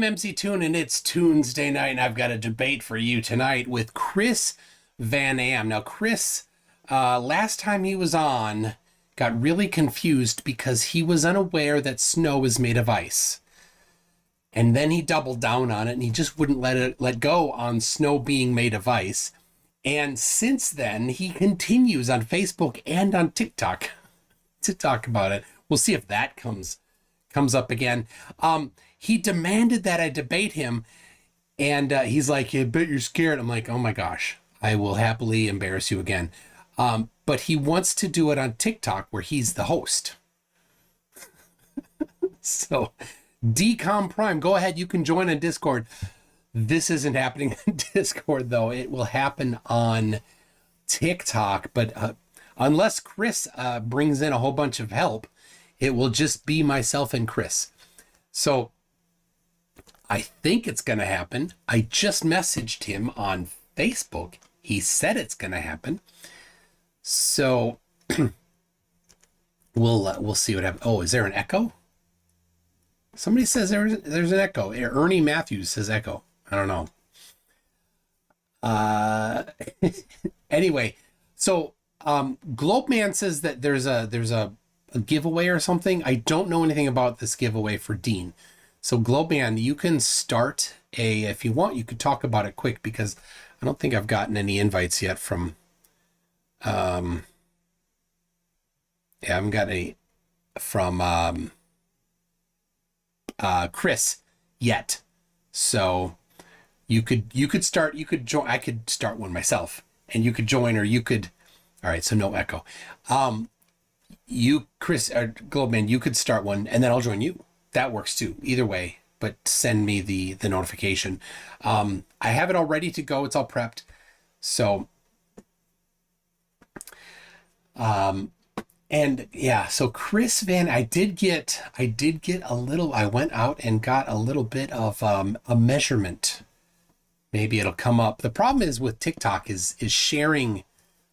I'm MC Toon, and it's Tuesday night, and I've got a debate for you tonight with Chris Van Am. Now, Chris, last time he was on, got really confused because he was unaware that snow is made of ice. And then he doubled down on it, and he just wouldn't let go on snow being made of ice. And since then, he continues on Facebook and on TikTok to talk about it. We'll see if that comes up again. He demanded that I debate him, and he's like, "I bet you're scared." I'm like, "Oh my gosh, I will happily embarrass you again." But he wants to do it on TikTok where he's the host. So, Decom Prime, go ahead. You can join on Discord. This isn't happening on Discord, though. It will happen on TikTok. But unless Chris brings in a whole bunch of help, it will just be myself and Chris. So I think it's going to happen. I just messaged him on Facebook. He said it's going to happen. So we'll see what happens. Oh, is there an echo? Somebody says there's an echo. Ernie Matthews says echo. I don't know. Anyway, so Globe Man says that there's a giveaway or something. I don't know anything about this giveaway for Dean. So Globe Man, you can start if you want, you could talk about it quick because I don't think I've gotten any invites yet from I haven't got any from Chris yet. So you could start, you could join, I could start one myself and you could join, or you could, all right, so no echo. You, Chris, or Globeman, you could start one and then I'll join you. That works too, either way, but send me the notification. I have it all ready to go. It's all prepped. So, and yeah, so Chris Van, I did get a little, I went out and got a little bit of a measurement. Maybe it'll come up. The problem is with TikTok is sharing,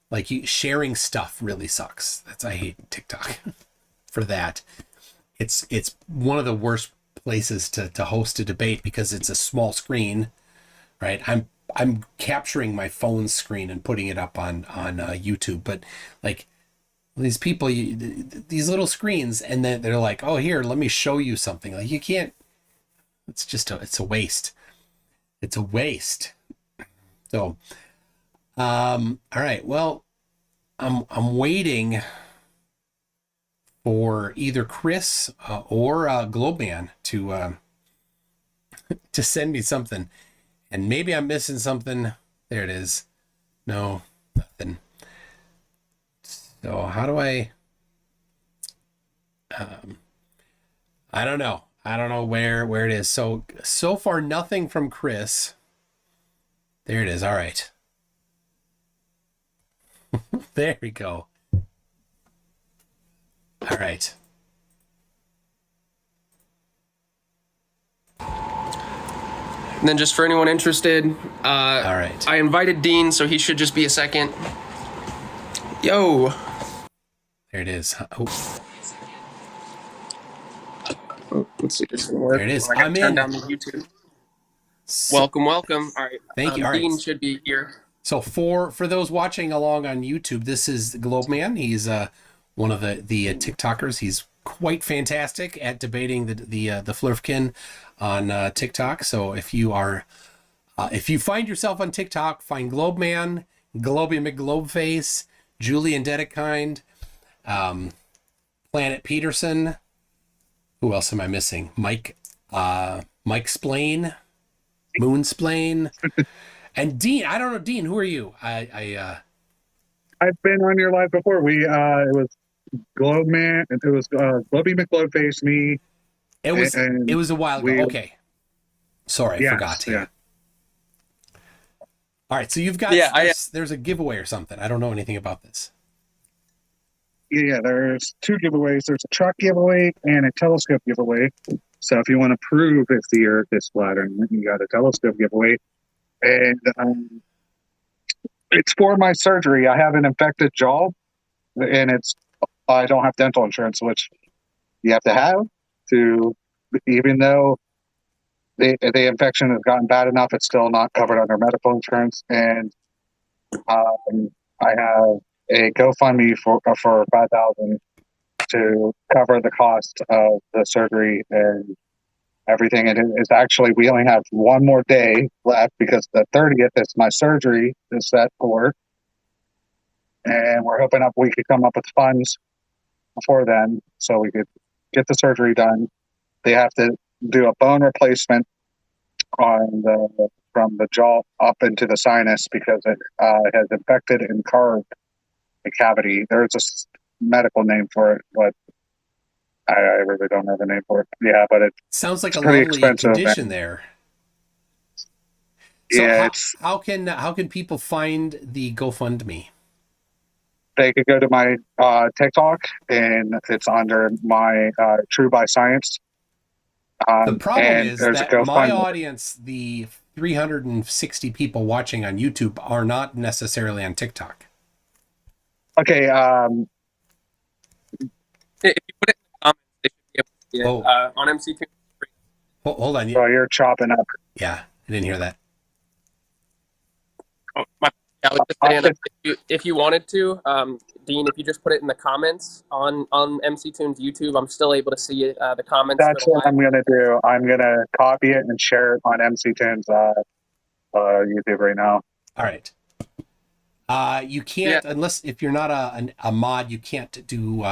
like sharing stuff really sucks. I hate TikTok for that. It's one of the worst places to host a debate because it's a small screen, right? I'm capturing my phone screen and putting it up on YouTube, but like these people, these little screens, and then they're like, "Oh, here, let me show you something." Like you can't. It's just it's a waste. It's a waste. So, all right. Well, I'm waiting for either Chris or Globeman to send me something, and maybe I'm missing something. There it is. No, nothing. So how do I don't know. I don't know where it is. So far nothing from Chris. There it is. All right. There we go. All right. And then just for anyone interested, all right. I invited Dean, so he should just be a second. Yo. There it is. Oh. Let's see if this is gonna work. There it is. I'm in. Turn down the YouTube. Welcome. All right. Thank you. All Dean right. should be here. So for those watching along on YouTube, this is Globeman. He's one of the TikTokers. He's quite fantastic at debating the Flurfkin on TikTok. So if you find yourself on TikTok, find Globeman, Globey McGlobeface, Julian Dedekind, Planet Peterson. Who else am I missing? Mike Splain, Moonsplain, and Dean. I don't know, Dean. Who are you? I've been on your live before. It was Globeman. It was Globey McGlobeface, me. It was a while ago. Okay. Sorry, I forgot. Yeah. All right, so you've got there's a giveaway or something. I don't know anything about this. Yeah, there's two giveaways. There's a truck giveaway and a telescope giveaway. So if you want to prove if the Earth is flat, you got a telescope giveaway. And it's for my surgery. I have an infected jaw, and I don't have dental insurance, which you have to have even though the infection has gotten bad enough; it's still not covered under medical insurance, and I have a GoFundMe for 5,000 to cover the cost of the surgery and everything. And it's actually, we only have one more day left because the 30th is my surgery is set for, and we're hoping up we could come up with funds before then so we could get the surgery done. They have to do a bone replacement on the from the jaw up into the sinus because it has infected and carved the cavity. There's a medical name for it, but I really don't know the name for it. Yeah, but Sounds like it's a pretty lovely expensive. condition there. So Yeah, how can people find the GoFundMe? they could go to my TikTok, and it's under my True by Science. The problem is there's that a my GoFundMe. audience, the 360 people watching on YouTube, are not necessarily on TikTok. Okay, If you put it in the comments, they should be able to see it. Oh. On MC2. Hold on. so you're chopping up. Yeah, I didn't hear that. Oh, I was just saying, if you wanted to, Dean, if you just put it in the comments on MC Tunes YouTube, I'm still able to see it, the comments. That's what I'm going to do. I'm going to copy it and share it on MC10's YouTube right now. All right. You can't, unless if you're not a mod, you can't do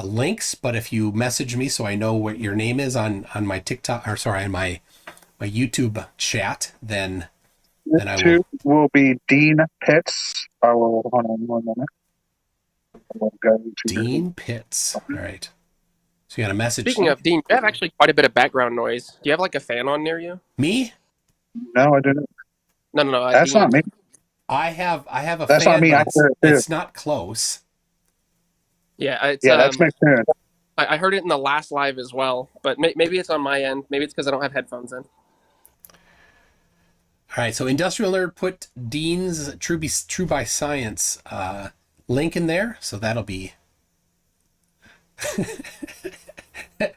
links. But if you message me so I know what your name is on my TikTok, or sorry, on my YouTube chat, then I will be Dean Pitts. I will hold on 1 minute. Dean Pitts. All right. So you got a message. Speaking of Dean, you have actually quite a bit of background noise. Do you have like a fan on near you? Me? No, I didn't. No. That's Dean. not me. I have a That's fan, not me. but it's not close. Yeah, that's my fan. I heard it in the last live as well, but maybe it's on my end. Maybe it's because I don't have headphones in. All right, so Industrial Nerd put Dean's True by Science link in there, so that'll be.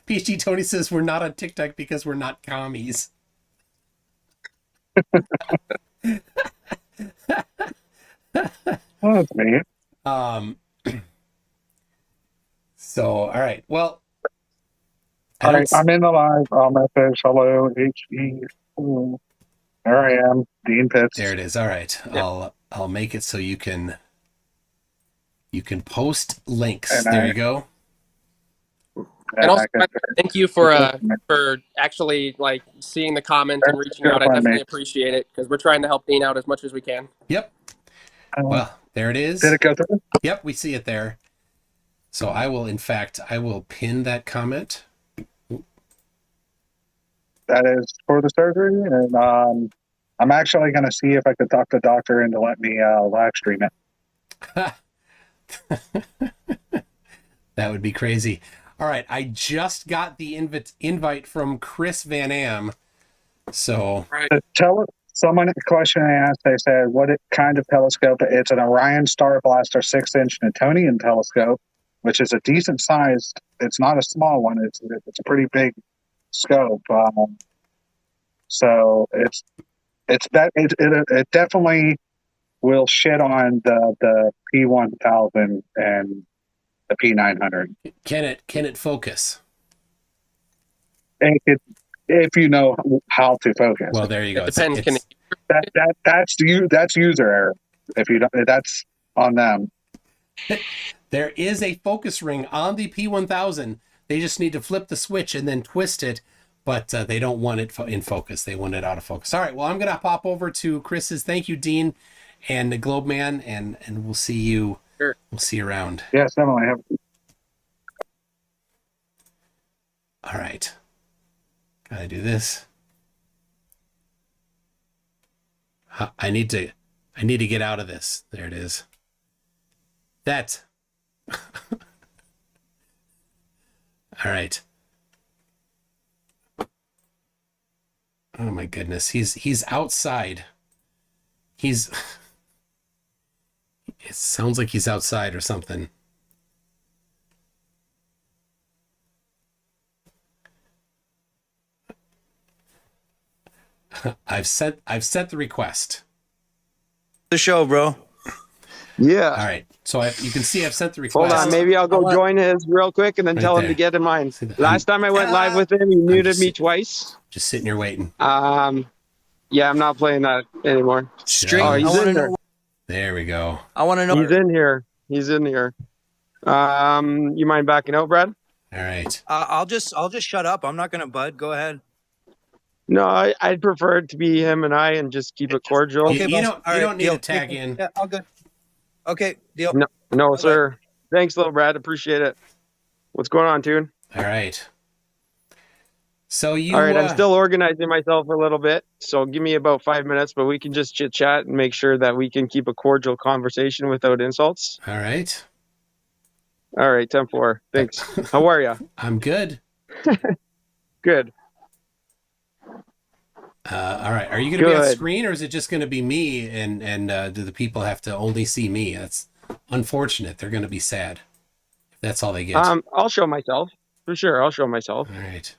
PG Tony says we're not on TikTok because we're not commies. Oh, that's me. So, all right. Well, all right, I'm in the live. I'll message hello, HE. There I am, Dean Pitts. There it is. All right. Yep. I'll make it so you can post links. And there you go. And also, thank you for actually like seeing the comments and reaching out. I definitely appreciate it because we're trying to help Dean out as much as we can. Yep. Well, there it is. Did it go through? Yep, we see it there. So I will pin that comment. That is for the surgery, and I'm actually going to see if I could talk the doctor into let me live stream it. That would be crazy. All right, I just got the invite from Chris Van Am. So someone, a question I asked, they said, what kind of telescope? It's an Orion Star Blaster 6-inch Newtonian telescope, which is a decent sized. It's not a small one. It's a pretty big scope. So it definitely will shit on the P1000 and the P900. Can it focus? If you know how to focus. Well, there you go. It depends. That's user error. If you don't, that's on them. There is a focus ring on the P1000. They just need to flip the switch and then twist it, but they don't want it in focus. They want it out of focus. All right. Well, I'm gonna pop over to Chris's. Thank you, Dean, and the Globe Man, and we'll see you. Sure. We'll see you around. Yes, definitely. All right. Gotta do this. I need to get out of this. There it is. That. All right. Oh my goodness. He's outside. It sounds like he's outside or something. I've sent the request. The show, bro. Yeah. All right. So you can see I've sent the Hold request. on. Maybe I'll go join his real quick and then Right tell him there. to get in mine. See that? Last time I went live with him, he muted me twice. Just sitting here waiting. Yeah, I'm not playing that anymore. String. Oh, I he's want to in there. know. There we go. I want to know. He's in here. He's in here. You mind backing out, Brad? All right. I'll just shut up. I'm not gonna bud. Go ahead. No, I'd prefer it to be him and I and just keep it cordial. Okay, You boss. don't need deal. to tag in. Yeah, all good. Okay, deal. No, sir. Thanks, little Brad. Appreciate it. What's going on, Tune? All right. So you. All right, I'm still organizing myself a little bit, so give me about 5 minutes, but we can just chit chat and make sure that we can keep a cordial conversation without insults. All right. All right, 10-4. Thanks. How are you? I'm good. Good. All right. Are you going to be on screen, or is it just going to be me? And do the people have to only see me? That's unfortunate. They're going to be sad if that's all they get. I'll show myself for sure. I'll show myself. All right.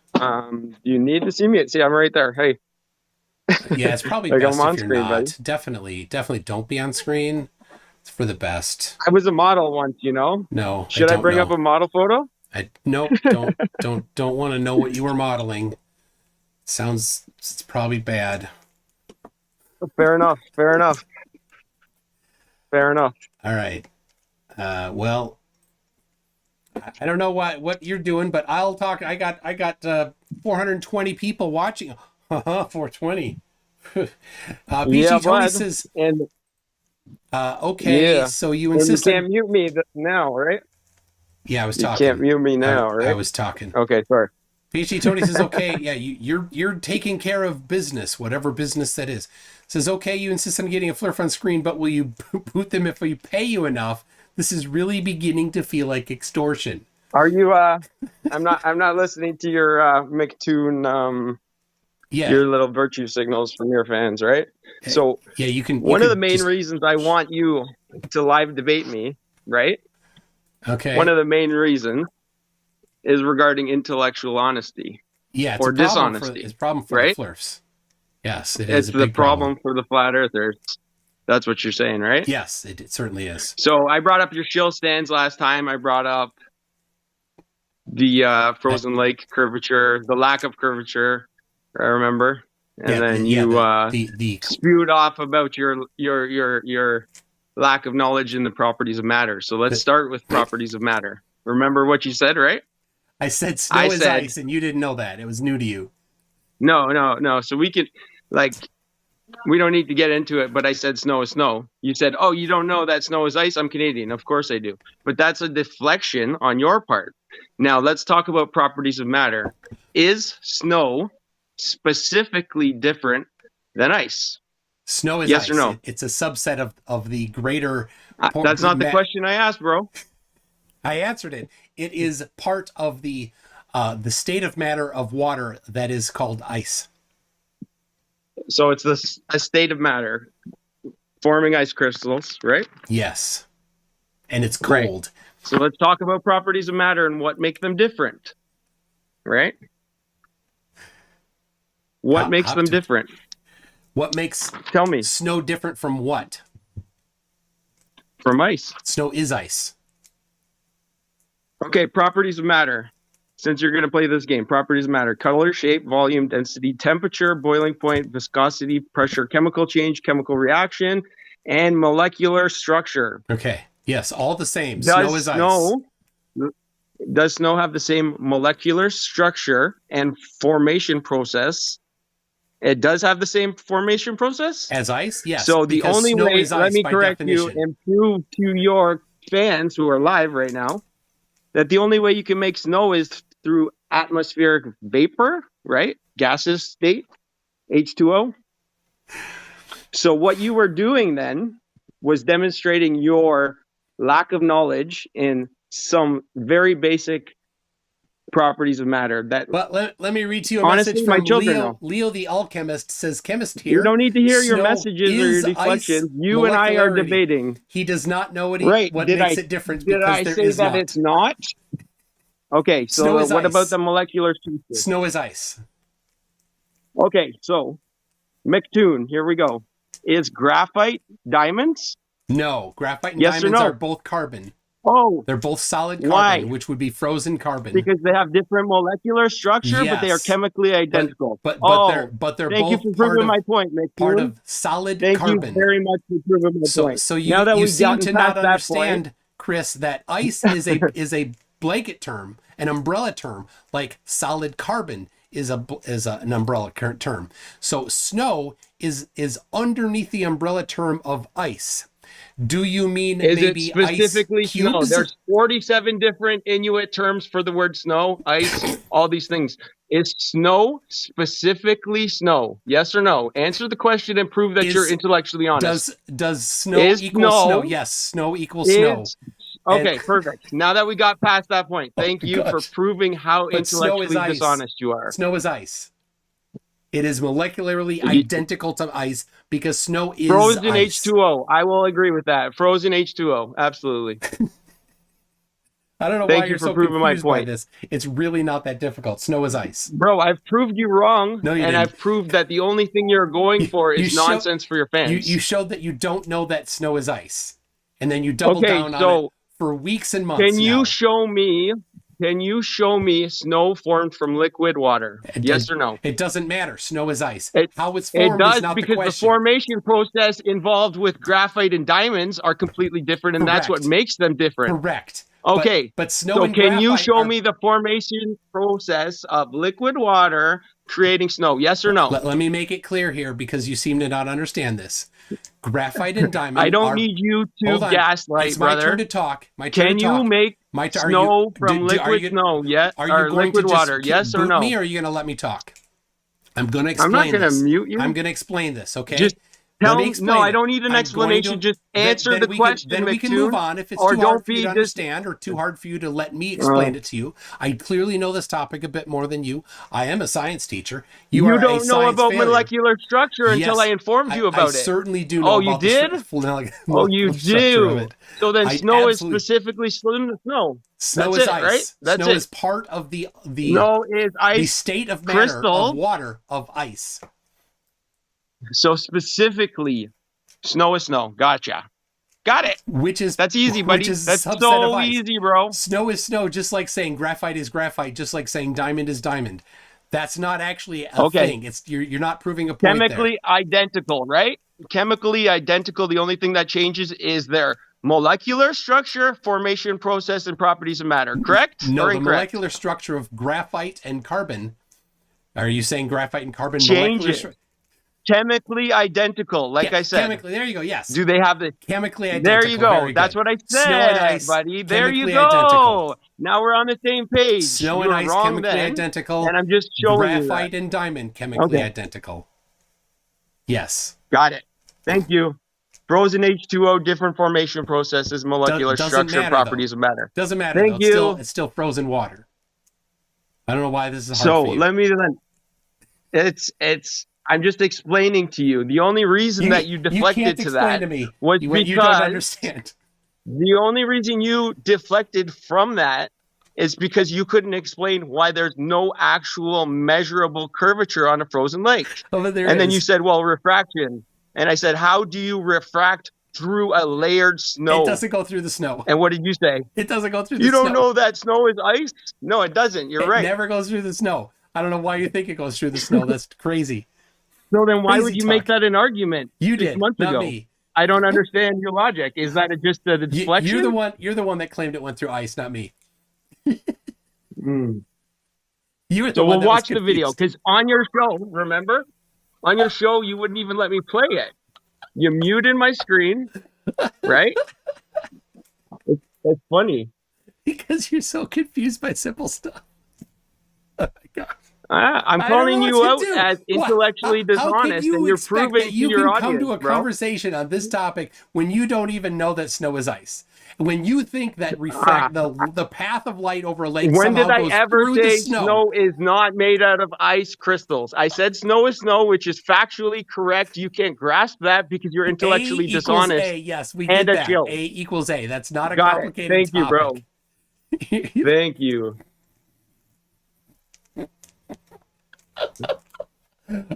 You need to see me. See, I'm right there. Hey. Yeah, it's probably Like, best I'm on if you're screen, not. buddy. Definitely don't be on screen. It's for the best. I was a model once, you know. No. Should I bring know. up a model photo? Nope. Don't want to know what you were modeling. It's probably bad. Fair enough. Fair enough. Fair enough. All right. Well, I don't know what you're doing, but I'll talk. I got 420 people watching. 420. PG Tony says, and okay, yeah. so you And insist you can't mute me now, right? Yeah, I was You talking. can't mute me now, right? I was talking. Okay, sorry. PG Tony says, okay, yeah, you're taking care of business, whatever business that is. Says, okay, you insist on getting a flurf on screen, but will you boot them if we pay you enough? This is really beginning to feel like extortion. Are you I'm not listening to your McToon your little virtue signals from your fans, right? So yeah, you can. One of the main reasons I want you to live debate me, right? Okay. One of the main reasons is regarding intellectual honesty. Yeah, it's or a problem dishonesty. It's a problem for right? the flurfs. Yes, it's the problem for the flat earthers. That's what you're saying, right? Yes, it certainly is. So I brought up your shield stands last time. I brought up the frozen lake curvature, the lack of curvature. I remember, and then you spewed off about your lack of knowledge in the properties of matter. So let's start with properties of matter. Remember what you said, right? I said snow is ice, and you didn't know that. It was new to you. No. So we could, we don't need to get into it, but I said snow is snow. You said, oh, you don't know that snow is ice? I'm Canadian. Of course I do. But that's a deflection on your part. Now, let's talk about properties of matter. Is snow specifically different than ice? Snow is yes ice. Yes or no? It's a subset of the greater... That's not the question I asked, bro. I answered it. It is part of the state of matter of water that is called ice. So it's a state of matter forming ice crystals, right? Yes. And it's cold. Right. So let's talk about properties of matter and what make them different, right? What makes them different? What makes Tell me. Snow different from what? From ice. Snow is ice. Okay, properties of matter. Since you're going to play this game, properties of matter: color, shape, volume, density, temperature, boiling point, viscosity, pressure, chemical change, chemical reaction, and molecular structure. Okay. Yes, all the same. Snow is ice. Does snow have the same molecular structure and formation process? It does have the same formation process? As ice? Yes. So the only way, let me correct you and prove to your fans who are live right now that the only way you can make snow is through atmospheric vapor, right? Gaseous state, H2O. So what you were doing then was demonstrating your lack of knowledge in some very basic properties of matter. But let me read to you a message from Leo the Alchemist. Says, chemist here. You don't need to hear your messages or your deflections. You and I are debating. He does not know what makes it different. Did I say that it's not? Okay, so what about the molecular structure? Snow is ice. Okay, so McToon, here we go. Is graphite diamonds? No, graphite and Yes or diamonds no? are both carbon. Oh, They're both solid carbon, why? which would be frozen carbon. Because they have different molecular structure, but they are Yes. chemically identical. But they're thank you both for proving my point, part McToon. of solid Thank carbon. you very much for proving my point. So you, now that you we've seem gotten to past not that understand, point, Chris, that ice is a blanket term, an umbrella term, like solid carbon is an umbrella term. So snow is underneath the umbrella term of ice. Do you mean is maybe it specifically ice snow? cubes? There's 47 different Inuit terms for the word snow, ice, all these things. Is snow specifically snow? Yes or no? Answer the question and prove that you're intellectually honest. Does snow equal snow? Yes, snow equals snow. Okay, perfect. Now that we got past that point, thank you for proving how intellectually dishonest you are. Snow is ice. It is molecularly identical to ice because snow is frozen ice. H2O. I will agree with that. Frozen H2O. Absolutely. I don't know why you're so confused by this. It's really not that difficult. Snow is ice. Bro, I've proved you wrong. No, you didn't. I've proved that the only thing you're going for is nonsense for your fans. You showed that you don't know that snow is ice. And then you double down on it for weeks and months. Can you show me snow formed from liquid water? Yes or no? It doesn't matter. Snow is ice. How it's it formed does is not the question. because the formation process involved with graphite and diamonds are completely different, and that's what makes them different. Correct. Okay. But snow and can you show me the formation process of liquid water creating snow? Yes or no? Let me make it clear here because you seem to not understand this. Graphite and diamond. I don't need you to gaslight, it's brother. my turn to talk. My turn Can to talk. you make snow from liquid snow? Yes. Are you or going liquid to water? Yes or no? Me, or are you going to let me talk? I'm going to explain. I'm not going to mute you. I'm going to explain this. Okay. Just tell me. No, I don't need an explanation. Just answer the question. Then we can move on. If it's too hard for you to understand or too hard for you to let me explain it to you, I clearly know this topic a bit more than you. I am a science teacher. You don't know about molecular structure until I informed you about it. I certainly do know. Oh, you did? Oh, you do. So then snow is specifically snow. Snow is ice. Right? That's snow is part of the snow is ice. The state of matter of water of ice. So specifically, snow is snow. Gotcha. Got it. That's easy, buddy. That's so easy, bro. Snow is snow, just like saying graphite is graphite, just like saying diamond is diamond. That's not actually a thing. It's you're not proving a point. Chemically identical, right? Chemically identical. The only thing that changes is their molecular structure, formation, process, and properties of matter. Correct? No, the molecular structure of graphite and carbon. Are you saying graphite and carbon changes? Chemically identical, like I said. Chemically, there you go. Yes. Do they have the chemically identical? There you go. That's what I said, snow and ice, buddy. There you go. Identical. Now we're on the same page. Snow and ice chemically identical, and I'm just showing you graphite and diamond chemically identical. Yes. Got it. Thank you. Frozen H2O, different formation processes, molecular structure, properties of matter. Doesn't matter. Thank you. It's still frozen water. I don't know why this is hard for you. So let me then. It's. I'm just explaining to you. The only reason that you deflected to that was because you don't understand. The only reason you deflected from that is because you couldn't explain why there's no actual measurable curvature on a frozen lake. Then you said, well, refraction. And I said, how do you refract through a layered snow? It doesn't go through the snow. And what did you say? It doesn't go through the snow. You don't know that snow is ice? No, it doesn't. You're right. It never goes through the snow. I don't know why you think it goes through the snow. That's crazy. So then why would you make that an argument? You did, 6 months not ago? me. I don't understand your logic. Is that just the deflection? You're the one that claimed it went through ice, not me. You were so we'll watch the video because on your show, remember? On your show, you wouldn't even let me play it. You muted my screen, right? It's funny. Because you're so confused by simple stuff. Oh my God. I'm calling you out as intellectually dishonest, and you're proving to your audience, come to a conversation on this topic when you don't even know that snow is ice. When you think that the path of light over a lake when somehow did I goes ever through say the snow. Snow is not made out of ice crystals? I said snow is snow, which is factually correct. You can't grasp that because you're intellectually dishonest. A, yes, we did that. A equals A. That's not a complicated Thank you, bro. topic. Thank you.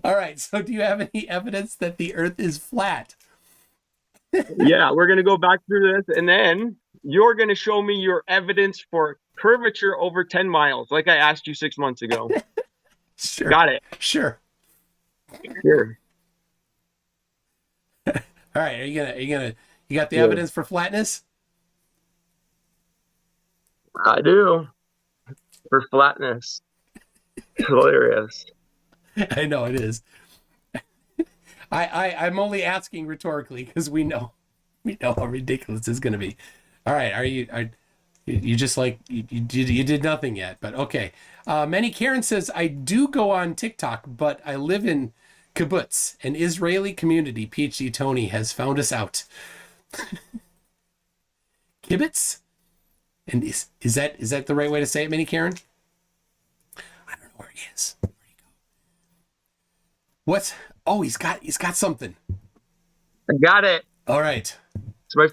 All right. So do you have any evidence that the Earth is flat? Yeah, we're going to go back through this, and then you're going to show me your evidence for curvature over 10 miles, like I asked you 6 months ago. Sure. Got it. Sure. Here. All right. You got the evidence for flatness? I do. For flatness. Hilarious. I know it is. I'm only asking rhetorically because we know how ridiculous it's going to be. All right. You just like you did nothing yet, but okay. Manny Karen says, I do go on TikTok, but I live in kibbutz, an Israeli community. PhD Tony has found us out. Kibbutz? And is that the right way to say it, Manny Karen? I don't know where he is. Where'd he go? What? Oh, he's got something. I got it. All right. It's my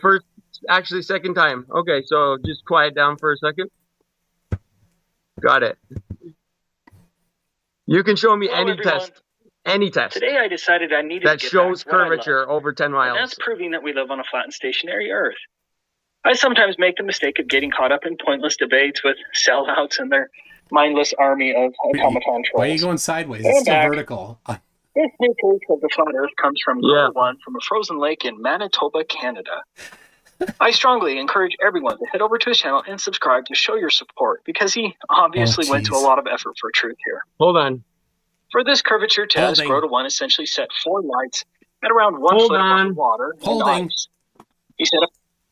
second time. Okay, so just quiet down for a second. Got it. You can show me any test. Any test. Today I decided I needed that to get shows back what I curvature love, over 10 miles. and that's proving that we live on a flat and stationary Earth. I sometimes make the mistake of getting caught up in pointless debates with sellouts and their mindless army of automaton trolls. Why are you going sideways? It's still vertical. This new case of the flat Earth comes from one from a frozen lake in Manitoba, Canada. I strongly encourage everyone to head over to his channel and subscribe to show your support, because he obviously went to a lot of effort for truth here. Hold on. For this curvature test, Grota 1 essentially set 4 lights at around 1 foot above the water and ice. He set up.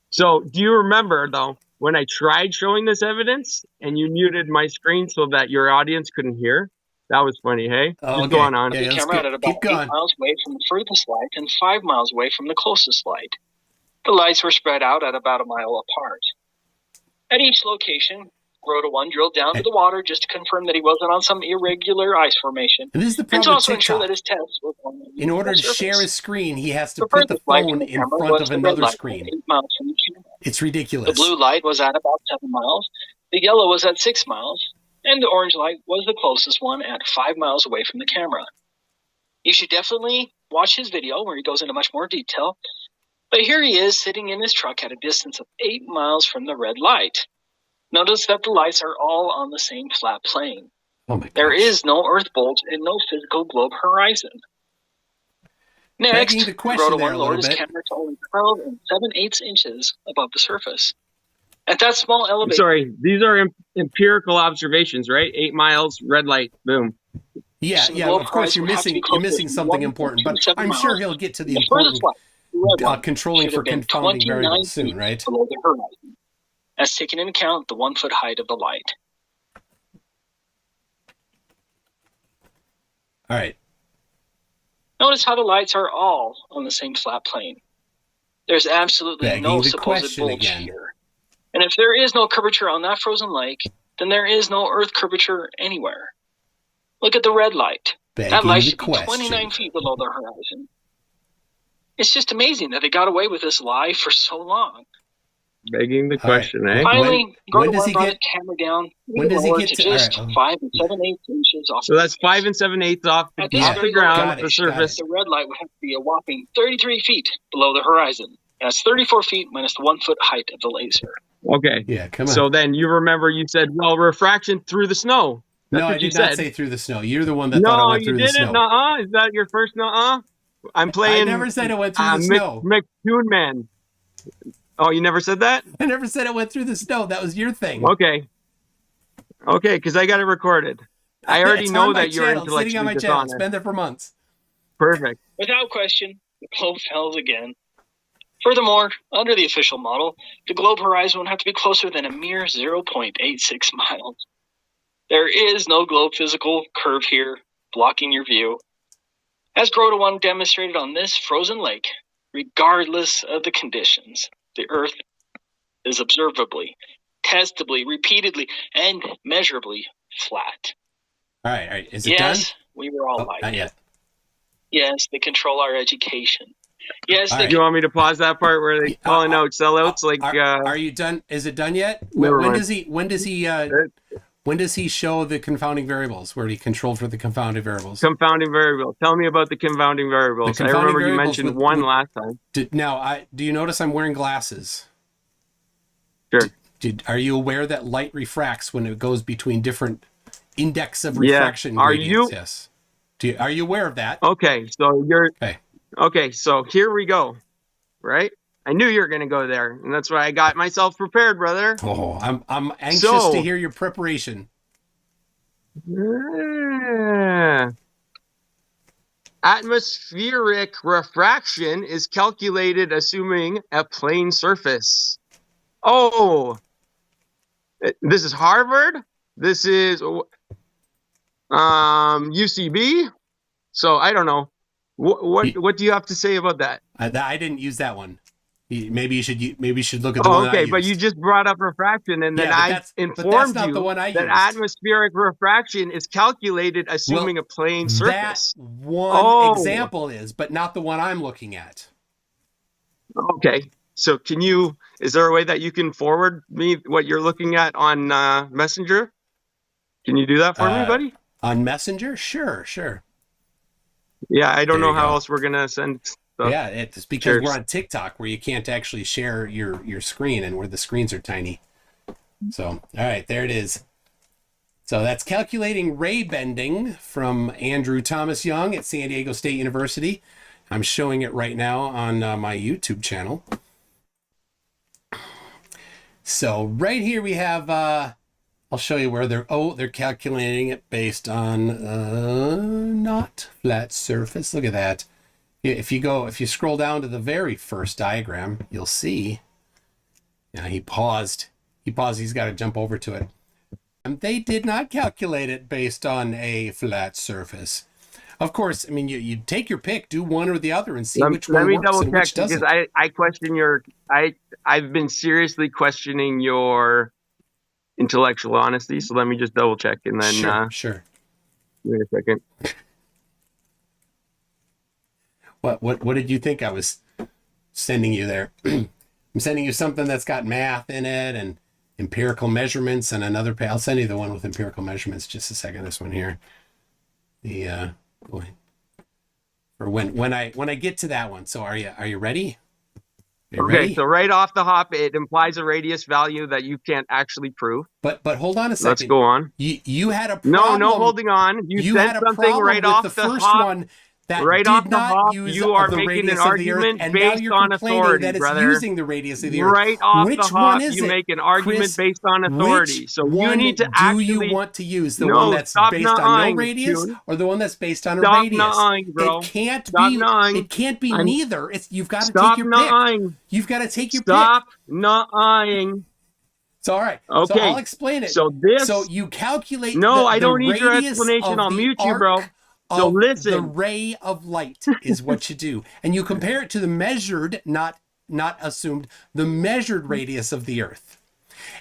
So, do you remember, though, when I tried showing this evidence and you muted my screen so that your audience couldn't hear? That was funny, hey? Just going on. The camera at about 8 miles away from the furthest light and 5 miles away from the closest light. The lights were spread out at about a mile apart. At each location, Grota 1 drilled down to the water just to confirm that he wasn't on some irregular ice formation. And this is the problem with TikTok. That his test was on the In order to share his screen, he has to put the phone in front of another screen. It's ridiculous. The blue light was at about 7 miles. The yellow was at 6 miles. And the orange light was the closest one at 5 miles away from the camera. You should definitely watch his video where he goes into much more detail. But here he is sitting in his truck at a distance of 8 miles from the red light. Notice that the lights are all on the same flat plane. Oh my gosh. There is no Earth bulge and no physical globe horizon. Next, Grota 1 lowered his camera to only 12 7/8 inches above the surface. At that small elevation... Sorry, these are empirical observations, right? 8 miles, red light, boom. Yeah, of course you're missing something important, but I'm sure he'll get to the important controlling for confounding variables soon, right? Below the horizon, as taken into account the 1 foot height of the light. All right. Notice how the lights are all on the same flat plane. There's absolutely no supposed bulge here. And if there is no curvature on that frozen lake, then there is no Earth curvature anywhere. Look at the red light. That light should be 29 feet below the horizon. It's just amazing that they got away with this lie for so long. Begging the question, eh? Finally, when does he get the camera down? When does he get to just 5 7/8 inches off? So that's 5 7/8 off the ground, the surface. The red light would have to be a whopping 33 feet below the horizon. That's 34 feet minus the 1 foot height of the laser. Okay. Yeah, come on. So then you remember you said, well, refraction through the snow. That's no, what I did not say through the snow. You're the one that thought I went through the snow. No, you didn't. Is that your first nuh-uh? I'm playing. I never said it went through the snow. McToon Man. Oh, you never said that? I never said it went through the snow. That was your thing. Okay, because I got it recorded. I already know that you're intellectually sitting on my channel. It's been there for months. Perfect. Without question, the globe fails again. Furthermore, under the official model, the globe horizon would have to be closer than a mere 0.86 miles. There is no globe physical curve here, blocking your view. As Grota 1 demonstrated on this frozen lake, regardless of the conditions, the Earth is observably, testably, repeatedly, and measurably flat. All right. Is it done? Yes, we were all like not yet. Yes, they control our education. Yes, do you want me to pause that part where they calling out sellouts? Are you done? Is it done yet? When does he When does he show the confounding variables? Where he controlled for the confounding variables? Confounding variable. Tell me about the confounding variables. I remember you mentioned one last time. Do you notice I'm wearing glasses? Sure. Are you aware that light refracts when it goes between different index of refraction gradients? Yes. Are you aware of that? Okay, so okay, so here we go. Right? I knew you were going to go there, and that's why I got myself prepared, brother. Oh, I'm anxious to hear your preparation. Atmospheric refraction is calculated assuming a plane surface. Oh, this is Harvard. This is UCB. So I don't know. What do you have to say about that? I didn't use that one. Maybe you should look at the one I used. But you just brought up refraction, and then I informed you that atmospheric refraction is calculated assuming a plane surface. That one example is, but not the one I'm looking at. Okay, so is there a way that you can forward me what you're looking at on Messenger? Can you do that for me, buddy? On Messenger? Sure. Yeah, I don't know how else we're gonna send stuff. Yeah, it's because we're on TikTok where you can't actually share your screen and where the screens are tiny. So, all right, there it is. So that's calculating ray bending from Andrew Thomas Young at San Diego State University. I'm showing it right now on my YouTube channel. So right here we have, I'll show you where they're calculating it based on not flat surface. Look at that. If you scroll down to the very first diagram, you'll see. Yeah, he paused. He's got to jump over to it. And they did not calculate it based on a flat surface. Of course, I mean, you take your pick, do one or the other, and see which one works and which doesn't. Because I question I've been seriously questioning your intellectual honesty. So let me just double check, and then sure. Wait a second. What did you think I was sending you there? I'm sending you something that's got math in it and empirical measurements and another. I'll send you the one with empirical measurements. Just a second. This one here. For when I get to that one. So are you ready? Okay, so right off the hop, it implies a radius value that you can't actually prove. But hold on a second. Let's go on. You had a problem. No holding on. You said something right off the first hop. One that right did off the not hop, use you are the making an radius of the Earth, argument and based now you're on complaining authority, that it's brother. using the radius of the Earth. Right off Which the hop, one is you it? make an argument Chris, based on authority. So you need to do you want to use the one that's based on no radius or the one that's based on a radius? Bro. It can't be neither. You've got to take your pick. You've got to take your pick. Stop not-ing. It's all right. Okay. So I'll explain it. So you calculate. No, I don't need your explanation. I'll mute you, bro. So listen. The ray of light is what you do, and you compare it to the measured, not assumed, the measured radius of the Earth.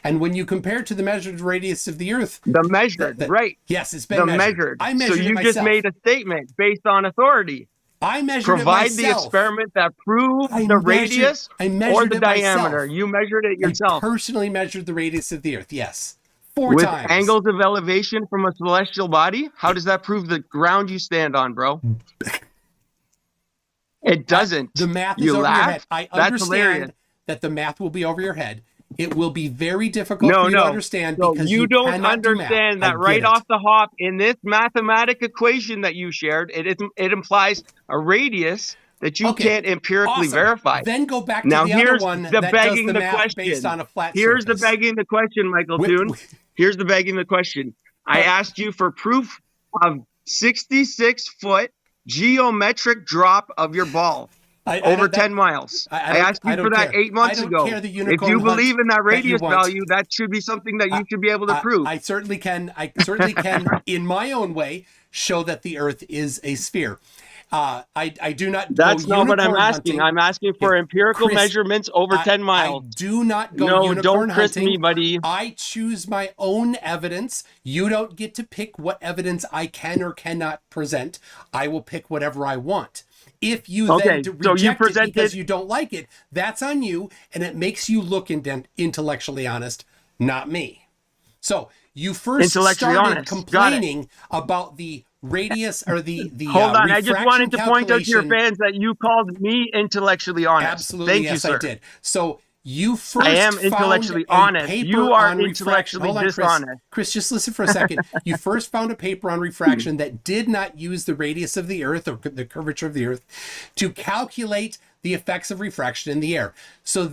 And when you compare it to the measured radius of the Earth, right? Yes, it's been measured. I measured so you it myself. Just made a statement based on authority. I measured it myself. Provide the experiment that proved the radius or the diameter. You measured it yourself. I personally measured the radius of the Earth. Yes. 4 With times. Angles of elevation from a celestial body? How does that prove the ground you stand on, bro? It doesn't. The math is over your head. I understand that the math will be over your head. It will be very difficult for you to understand because you don't understand that right off the hop in this mathematic equation that you shared, it implies a radius that you can't empirically verify. Then go back to the other one that does the math based on a flat surface. Here's the begging the question, Michael Toon. Here's the begging the question. I asked you for proof of 66-foot geometric drop of your ball over 10 miles. I asked you for that 8 months ago. If you believe in that radius value, that should be something that you should be able to prove. I certainly can, in my own way, show that the Earth is a sphere. I do not. That's not what I'm asking. Hunting. I'm asking for empirical measurements over 10 miles. I do not go unicorn don't Chris hunting. Me, buddy. I choose my own evidence. You don't get to pick what evidence I can or cannot present. I will pick whatever I want. If you then reject it because you don't like it, that's on you, and it makes you look intellectually honest, not me. So You first Intellectually started honest. complaining about the radius or the Hold on, I just wanted to point out to your calculation. fans that you called me intellectually honest. Absolutely, Thank yes, you, sir. I did. So you first I am found intellectually a honest. paper You are on refraction. intellectually Hold on, Chris. dishonest. Chris, just listen for a second. You first found a paper on refraction that did not use the radius of the Earth or the curvature of the Earth to calculate the effects of refraction in the air. So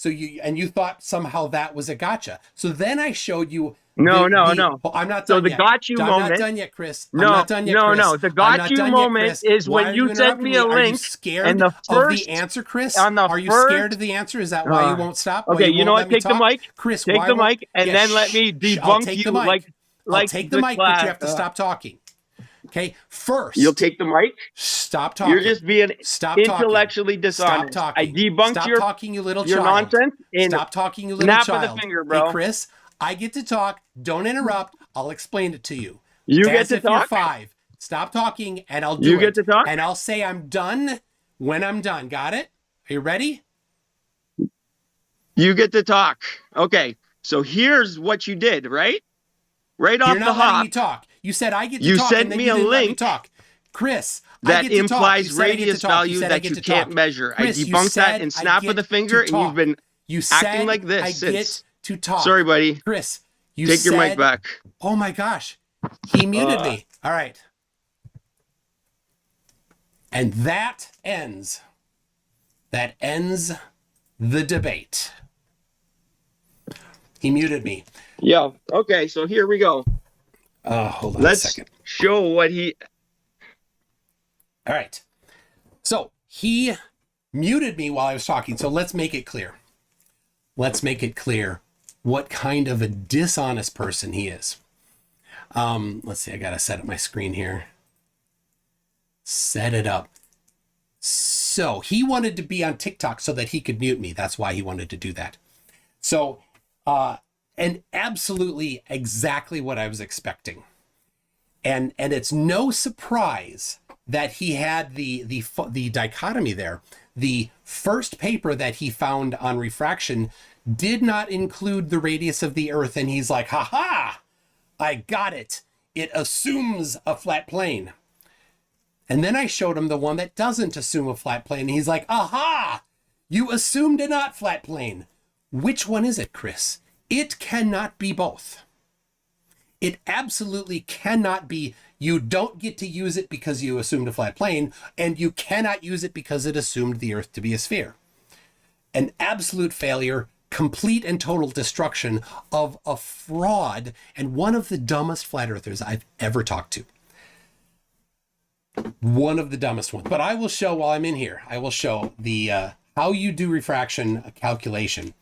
you thought somehow that was a gotcha. So then I showed you. No. Oh, I'm not So done the yet. got you I'm moment. not done yet, Chris. No, I'm not done yet, Chris. no. The I'm got not you done moment yet, Chris. is Why when are you sent interrupting me a Are you link scared and the of first the answer, Chris? on the Are you first. scared of the answer? Is that why you won't stop? Why Okay, you know won't what? let me Take the talk? mic, Chris. take Why the won't- mic, and Yeah, then let me I'll debunk take you the mic. like I'll take the mic, but you have to stop talking. Okay, first. You'll take the mic. Stop talking. You're just being Stop intellectually talking. dishonest. Stop talking. I debunked Stop your talking, you little your child. nonsense in Stop talking, you little snap child. of the finger, bro. Hey, Chris, I get to talk. Don't interrupt. I'll explain it to you. You As get to if you're talk. 5. Stop talking, and I'll do You it. get to talk. And I'll say I'm done when I'm done. Got it? Are you ready? You get to talk. Okay, so here's what you did, right? Right off You're the not letting hop. me talk. You said I get to You talk, sent and then me you a didn't let me link talk. Chris, I that get to talk. You implies said I get to radius talk. You value said I that get you to can't talk. measure. Chris, I you debunked that said in I snap get of the to finger, and talk. you've been You said acting like this I since. get to talk. Sorry, buddy. Chris, you Take your mic said- back. Oh my gosh, he muted me. All right. And that ends the debate. He muted me. Yeah. Okay, so here we go. Hold on Let's a second. show what he. All right. So he muted me while I was talking. So let's make it clear. Let's make it clear what kind of a dishonest person he is. Let's see. I got to set up my screen here. Set it up. So he wanted to be on TikTok so that he could mute me. That's why he wanted to do that. So, and absolutely exactly what I was expecting. And it's no surprise that he had the dichotomy there. The first paper that he found on refraction did not include the radius of the Earth, and he's like, ha, I got it. It assumes a flat plane. And then I showed him the one that doesn't assume a flat plane, and he's like, aha, you assumed a not flat plane. Which one is it, Chris? It cannot be both. It absolutely cannot be. You don't get to use it because you assumed a flat plane, and you cannot use it because it assumed the Earth to be a sphere. An absolute failure, complete and total destruction of a fraud, and one of the dumbest flat earthers I've ever talked to. One of the dumbest ones. But I will show while I'm in here, I will show the how you do refraction calculation.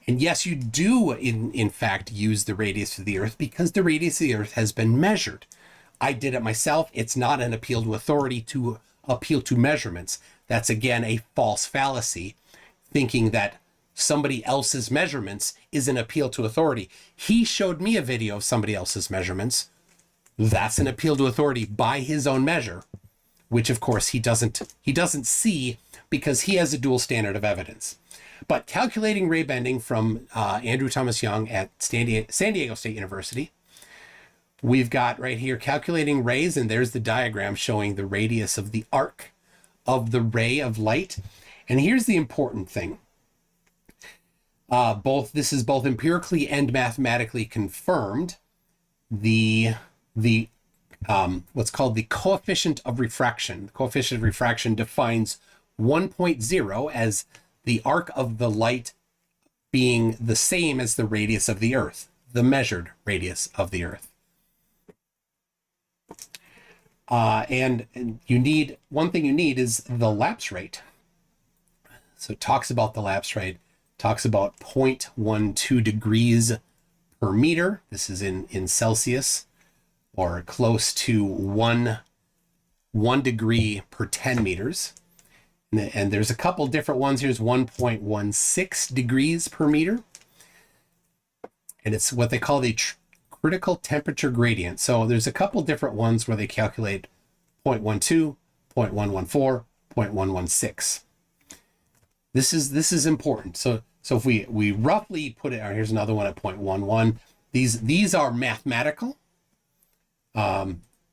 And yes, you do in fact use the radius of the Earth because the radius of the Earth has been measured. I did it myself. It's not an appeal to authority to appeal to measurements. That's again a false fallacy, thinking that somebody else's measurements is an appeal to authority. He showed me a video of somebody else's measurements. That's an appeal to authority by his own measure, which of course he doesn't see because he has a dual standard of evidence. But calculating ray bending from Andrew Thomas Young at San Diego State University. We've got right here calculating rays, and there's the diagram showing the radius of the arc of the ray of light. And here's the important thing. This is both empirically and mathematically confirmed. The what's called the coefficient of refraction. The coefficient of refraction defines 1.0 as the arc of the light being the same as the radius of the Earth, the measured radius of the Earth. And you need, one thing you need is the lapse rate. So it talks about the lapse rate, talks about 0.12 degrees per meter. This is in Celsius, or close to one degree per 10 meters. And there's a couple different ones. Here's 1.16 degrees per meter. And it's what they call the critical temperature gradient. So there's a couple different ones where they calculate 0.12, 0.114, 0.116. This is important. So if we roughly put it, here's another one at 0.11. These are mathematical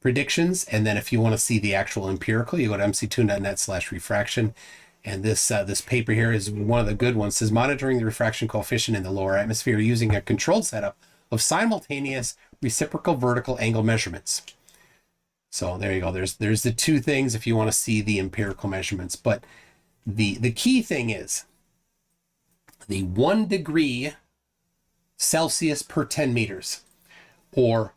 predictions. And then if you want to see the actual empirical, you go to mc2.net/refraction. And this paper here is one of the good ones. It says monitoring the refraction coefficient in the lower atmosphere using a controlled setup of simultaneous reciprocal vertical angle measurements. So there you go. There's the two things if you want to see the empirical measurements. But the key thing is the 1 degree Celsius per 10 meters, or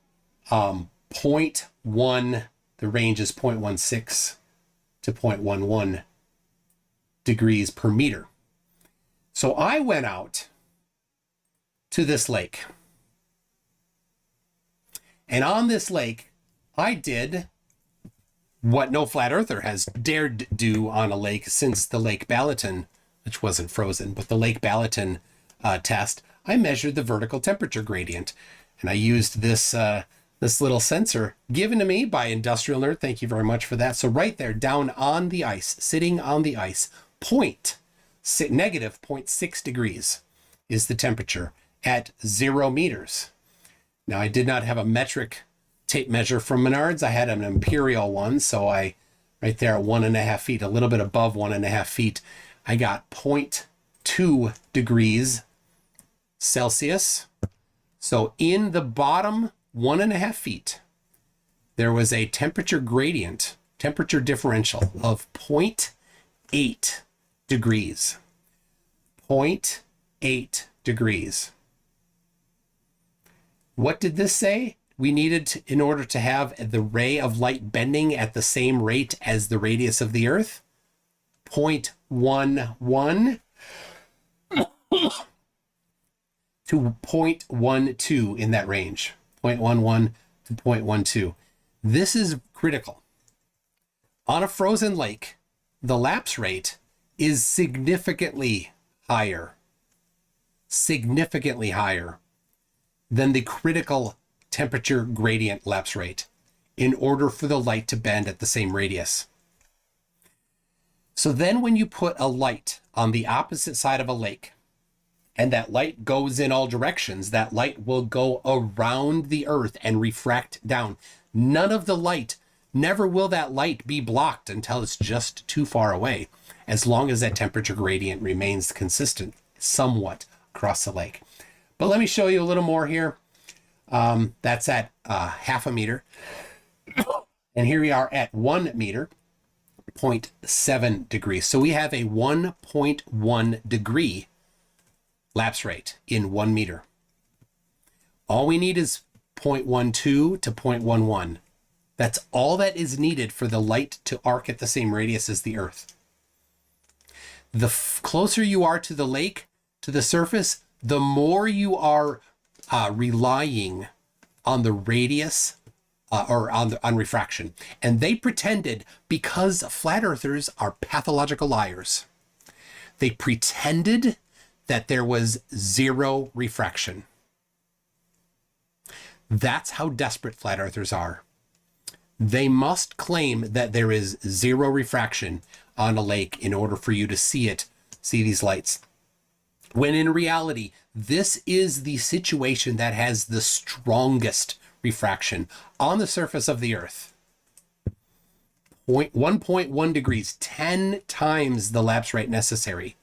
0.1, the range is 0.16 to 0.11 degrees per meter. So I went out to this lake. And on this lake, I did what no flat earther has dared do on a lake since the Lake Balaton, which wasn't frozen, but the Lake Balaton test. I measured the vertical temperature gradient, and I used this little sensor given to me by Industrial Nerd. Thank you very much for that. So right there, down on the ice, sitting on the ice, negative 0.6 degrees is the temperature at 0 meters. Now, I did not have a metric tape measure from Menards. I had an imperial one. So right there at 1.5 feet, a little bit above 1.5 feet, I got 0.2 degrees Celsius. So in the bottom 1.5 feet, there was a temperature differential of 0.8 degrees. 0.8 degrees. What did this say? We needed, in order to have the ray of light bending at the same rate as the radius of the Earth, 0.11 to 0.12 in that range. 0.11 to 0.12. This is critical. On a frozen lake, the lapse rate is significantly higher than the critical temperature gradient lapse rate in order for the light to bend at the same radius. So then when you put a light on the opposite side of a lake, and that light goes in all directions, that light will go around the Earth and refract down. Never will that light be blocked until it's just too far away, as long as that temperature gradient remains consistent somewhat across the lake. But let me show you a little more here. That's at 0.5 meter. And here we are at 1 meter, 0.7 degrees. So we have a 1.1 degree lapse rate in 1 meter. All we need is 0.12 to 0.11. That's all that is needed for the light to arc at the same radius as the Earth. The closer you are to the lake, to the surface, the more you are relying on the radius or on refraction. And they pretended, because flat earthers are pathological liars, they pretended that there was zero refraction. That's how desperate flat earthers are. They must claim that there is zero refraction on a lake in order for you to see these lights. When in reality, this is the situation that has the strongest refraction on the surface of the Earth. 1.1 degrees, 10 times the lapse rate necessary.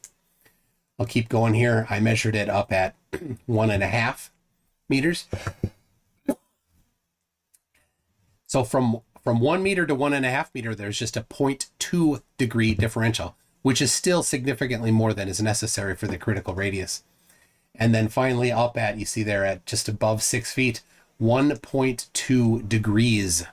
I'll keep going here. I measured it up at 1.5 meters. So from 1 meter to 1.5 meter, there's just a 0.2 degree differential, which is still significantly more than is necessary for the critical radius. And then finally up at, you see there at just above 6 feet, 1.2 degrees.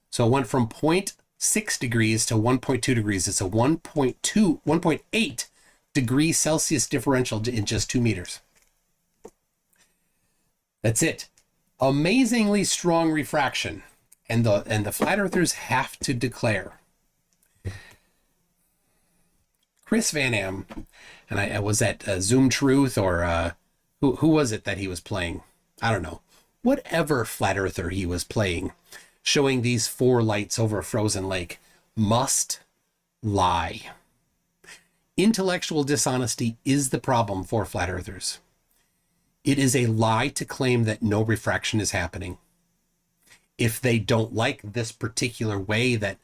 So it went from 0.6 degrees to 1.2 degrees. It's a 1.8 degree Celsius differential in just 2 meters. That's it. Amazingly strong refraction. And the flat earthers have to declare. Chris Van Am, and I was at Zoom Truth, or who was it that he was playing? I don't know. Whatever flat earther he was playing, showing these 4 lights over a frozen lake, must lie. Intellectual dishonesty is the problem for flat earthers. It is a lie to claim that no refraction is happening. If they don't like this particular way that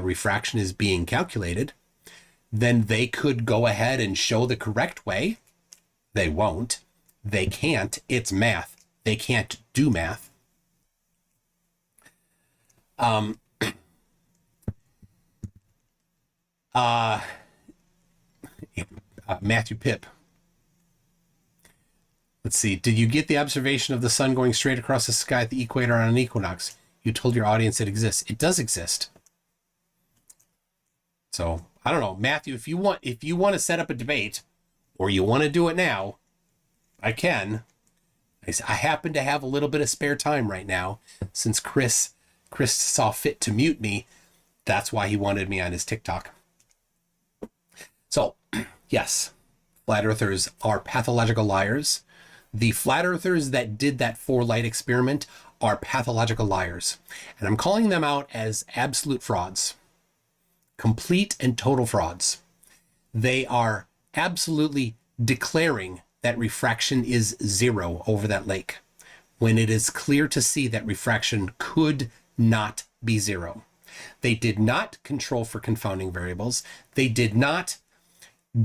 refraction is being calculated, then they could go ahead and show the correct way. They won't. They can't. It's math. They can't do math. Matthew Pip. Let's see. Did you get the observation of the sun going straight across the sky at the equator on an equinox? You told your audience it exists. It does exist. So I don't know, Matthew. If you want to set up a debate, or you want to do it now, I can. I happen to have a little bit of spare time right now, since Chris saw fit to mute me. That's why he wanted me on his TikTok. So, yes, flat earthers are pathological liars. The flat earthers that did that 4-light experiment are pathological liars. And I'm calling them out as absolute frauds. Complete and total frauds. They are absolutely declaring that refraction is 0 over that lake, when it is clear to see that refraction could not be 0. They did not control for confounding variables. They did not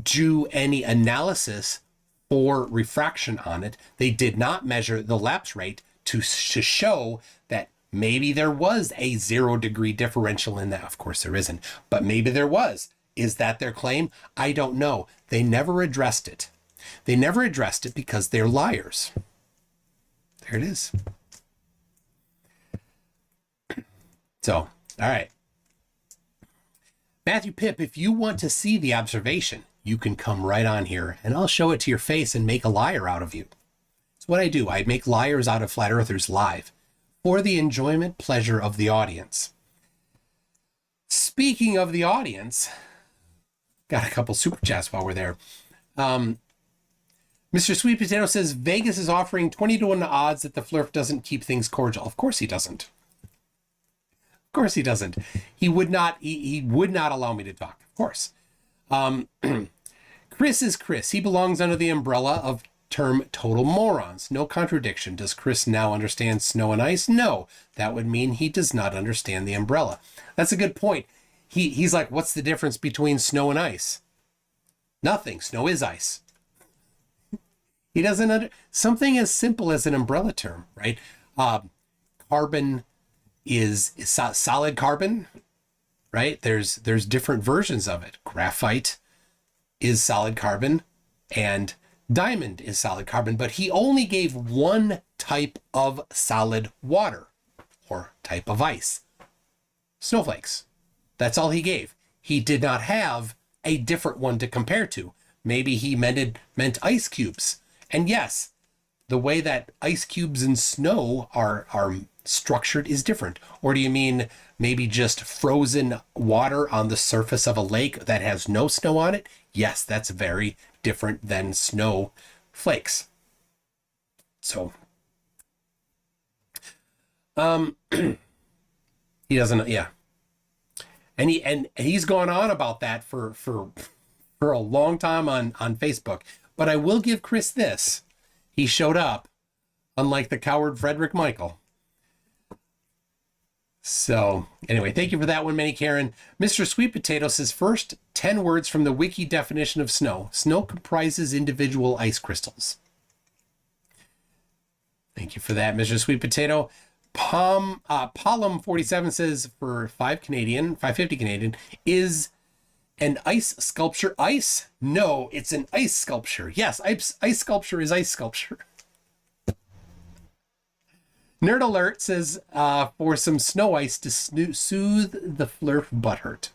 do any analysis for refraction on it. They did not measure the lapse rate to show that maybe there was a 0-degree differential in that. Of course there isn't, but maybe there was. Is that their claim? I don't know. They never addressed it. They never addressed it because they're liars. There it is. So, all right. Matthew Pip, if you want to see the observation, you can come right on here and I'll show it to your face and make a liar out of you. That's what I do. I make liars out of flat earthers live for the enjoyment, pleasure of the audience. Speaking of the audience, got a couple super chats while we're there. Mr. Sweet Potato says Vegas is offering 20-1 odds that the Flurf doesn't keep things cordial. Of course he doesn't. Of course he doesn't. He would not. He would not allow me to talk. Of course. Chris is Chris. He belongs under the umbrella of term total morons. No contradiction. Does Chris now understand snow and ice? No. That would mean he does not understand the umbrella. That's a good point. He's like, what's the difference between snow and ice? Nothing. Snow is ice. He doesn't something as simple as an umbrella term, right? Carbon is solid carbon, right? There's different versions of it. Graphite is solid carbon and diamond is solid carbon, but he only gave one type of solid water or type of ice. Snowflakes. That's all he gave. He did not have a different one to compare to. Maybe he meant ice cubes. And yes, the way that ice cubes and snow are structured is different. Or do you mean maybe just frozen water on the surface of a lake that has no snow on it? Yes, that's very different than snow flakes. So, he doesn't, yeah. And he's gone on about that for a long time on Facebook. But I will give Chris this. He showed up, unlike the coward Frederick Michael. So, anyway, thank you for that one, Manny Karen. Mr. Sweet Potato says, first, 10 words from the wiki definition of snow. Snow comprises individual ice crystals. Thank you for that, Mr. Sweet Potato. Palm47 says, for 550 Canadian, is an ice sculpture ice? No, it's an ice sculpture. Yes, ice sculpture is ice sculpture. Nerd Alert says, for some snow ice to soothe the Flurf butthurt.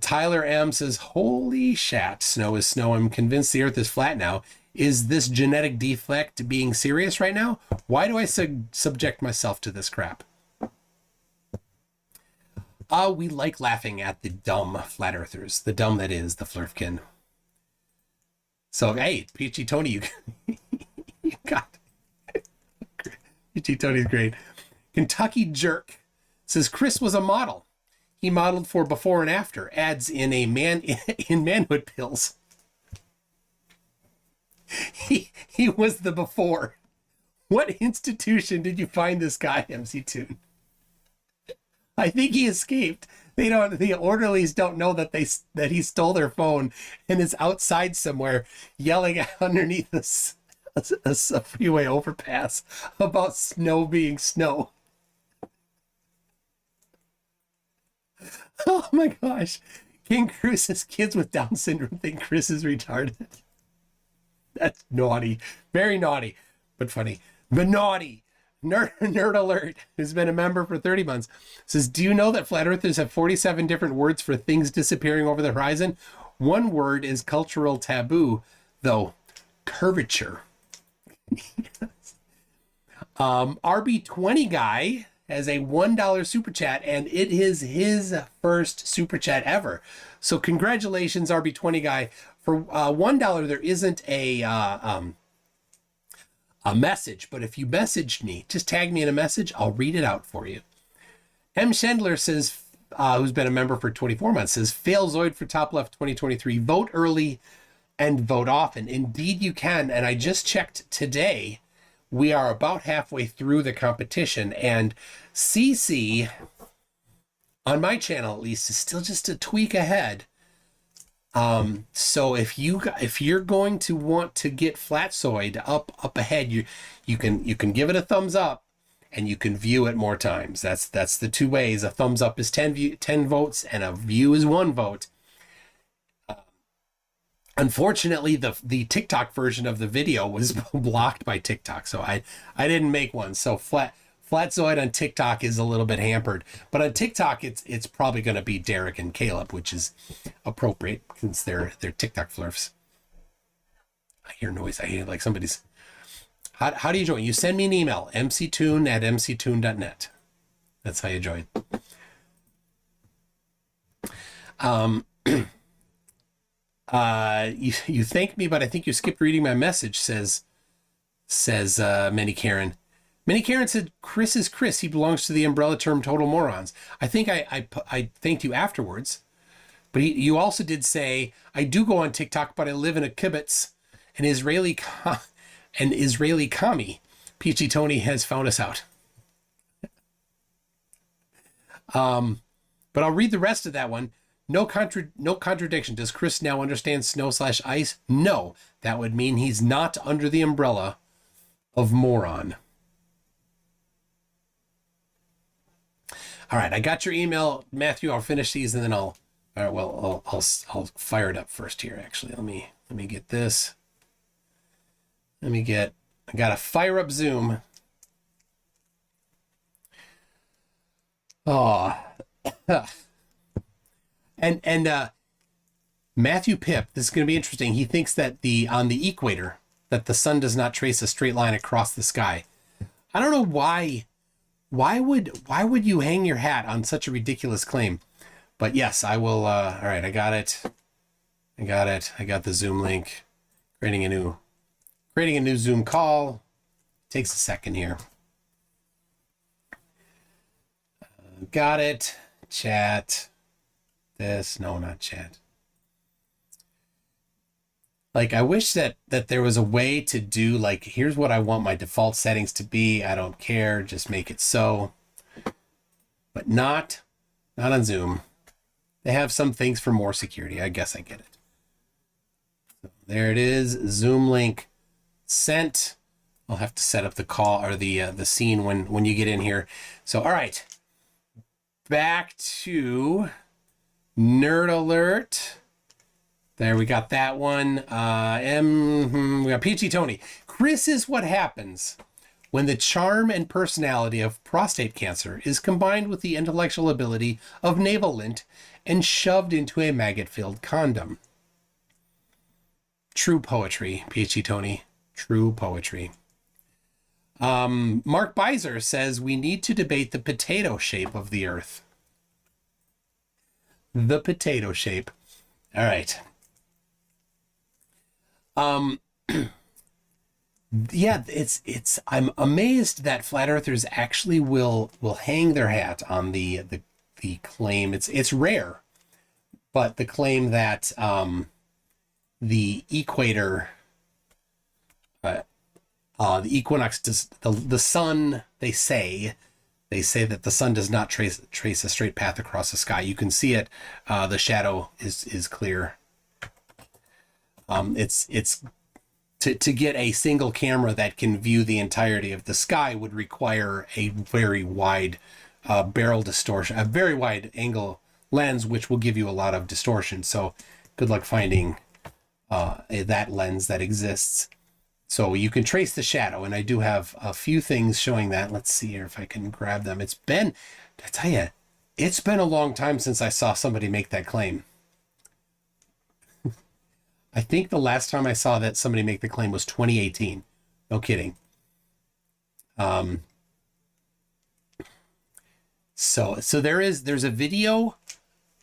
Tyler M says, holy shat, snow is snow. I'm convinced the earth is flat now. Is this genetic defect being serious right now? Why do I subject myself to this crap? We like laughing at the dumb flat earthers, the dumb that is the Flurfkin. So, hey, Peachy Tony, you got Peachy Tony's great. Kentucky Jerk says Chris was a model. He modeled for before and after. Adds in a man in manhood pills. He was the before. What institution did you find this guy, MC Toon? I think he escaped. The orderlies don't know that he stole their phone and is outside somewhere yelling underneath a freeway overpass about snow being snow. Oh my gosh. King Cruz says kids with Down syndrome think Chris is retarded. That's naughty. Very naughty, but funny. But naughty. Nerd Alert, who's been a member for 30 months, says, do you know that flat earthers have 47 different words for things disappearing over the horizon? One word is cultural taboo, though. Curvature. RB20 guy has a $1 super chat, and it is his first super chat ever. So congratulations, RB20 guy. For $1, there isn't a message, but if you messaged me, just tag me in a message, I'll read it out for you. M. Schendler says, who's been a member for 24 months, says, fail Zoid for Top Left 2023. Vote early and vote often. Indeed you can, and I just checked today. We are about halfway through the competition, and CC, on my channel at least, is still just a tweak ahead. So if you're going to want to get Flatzoid up ahead, you can give it a thumbs up, and you can view it more times. That's the two ways. A thumbs up is 10 votes, and a view is 1 vote. Unfortunately, the TikTok version of the video was blocked by TikTok, so I didn't make one. So Flatzoid on TikTok is a little bit hampered, but on TikTok it's probably going to be Derek and Caleb, which is appropriate since they're TikTok flurfs. I hear noise. I hear like somebody's. How do you join? You send me an email, mctoon@mctoon.net. That's how you join. You thank me, but I think you skipped reading my message, says Minnie Karen. Minnie Karen said, Chris is Chris. He belongs to the umbrella term total morons. I think I thanked you afterwards, but you also did say, I do go on TikTok, but I live in a kibbutz, an Israeli commie. Peachy Tony has found us out. But I'll read the rest of that one. No contradiction. Does Chris now understand snow/ice? No. That would mean he's not under the umbrella of moron. All right, I got your email, Matthew. I'll finish these and then I'll fire it up first here. Actually, let me get this. I got to fire up Zoom. Oh. And Matthew Pip, this is going to be interesting. He thinks that on the equator that the sun does not trace a straight line across the sky. I don't know why. Why would you hang your hat on such a ridiculous claim? But yes, I will. All right, I got it. I got the Zoom link. Creating a new Zoom call. Takes a second here. Got it. Chat. No, not chat. Like, I wish that there was a way to do, like, here's what I want my default settings to be. I don't care. Just make it so. But not on Zoom. They have some things for more security. I guess I get it. So there it is. Zoom link sent. I'll have to set up the call or the scene when you get in here. So, all right. Back to Nerd Alert. There, we got that one. We got Peachy Tony. Chris is what happens when the charm and personality of prostate cancer is combined with the intellectual ability of navel lint and shoved into a maggot-filled condom. True poetry, Peachy Tony. True poetry. Mark Beiser says we need to debate the potato shape of the Earth. The potato shape. All right. Yeah, it's I'm amazed that flat earthers actually will hang their hat on the claim. It's rare, but the claim that the equator The equinox does the sun. They say that the sun does not trace a straight path across the sky. You can see it. The shadow is clear. It's to get a single camera that can view the entirety of the sky would require a very wide barrel distortion, a very wide angle lens, which will give you a lot of distortion. So good luck finding that lens that exists. So you can trace the shadow, and I do have a few things showing that. Let's see here if I can grab them. I tell you, it's been a long time since I saw somebody make that claim. I think the last time I saw that somebody make the claim was 2018. No kidding. So there's a video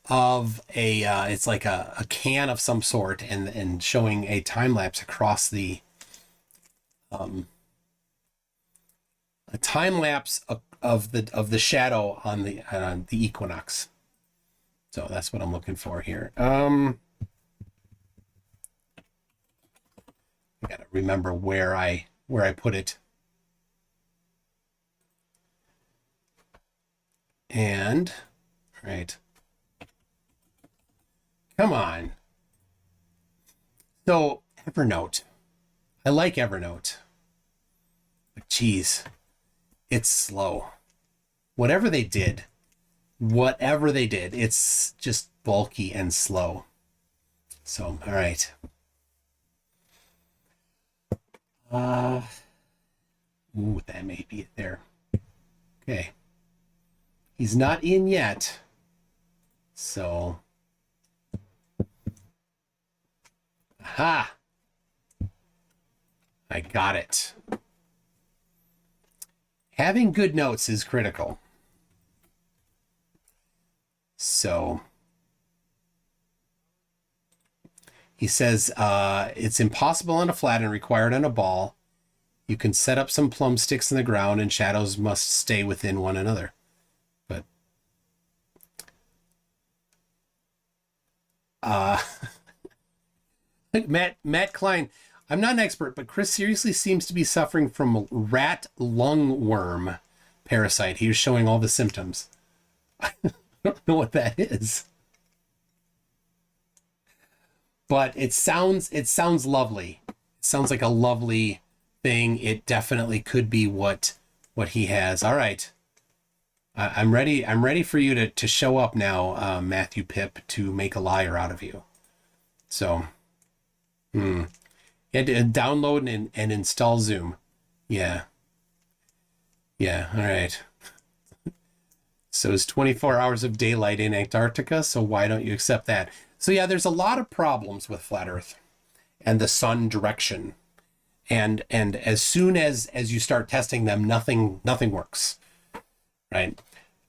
of it's like a can of some sort and showing a time lapse across the a time lapse of the shadow on the equinox. So that's what I'm looking for here. I gotta remember where I put it. And right. Come on. So Evernote. I like Evernote. But geez, it's slow. Whatever they did, it's just bulky and slow. So, all right. Ooh, that may be it there. Okay. He's not in yet. So. Aha! I got it. Having good notes is critical. So he says it's impossible on a flat and required on a ball. You can set up some plum sticks in the ground and shadows must stay within one another. But Matt Klein, I'm not an expert, but Chris seriously seems to be suffering from rat lungworm parasite. He was showing all the symptoms. I don't know what that is. But it sounds lovely. It sounds like a lovely thing. It definitely could be what he has. All right. I'm ready. I'm ready for you to show up now, Matthew Pip, to make a liar out of you. So, you had to download and install Zoom. Yeah. Yeah. All right. So it's 24 hours of daylight in Antarctica. So why don't you accept that? So yeah, there's a lot of problems with flat Earth and the sun direction. And as soon as you start testing them, nothing works. Right?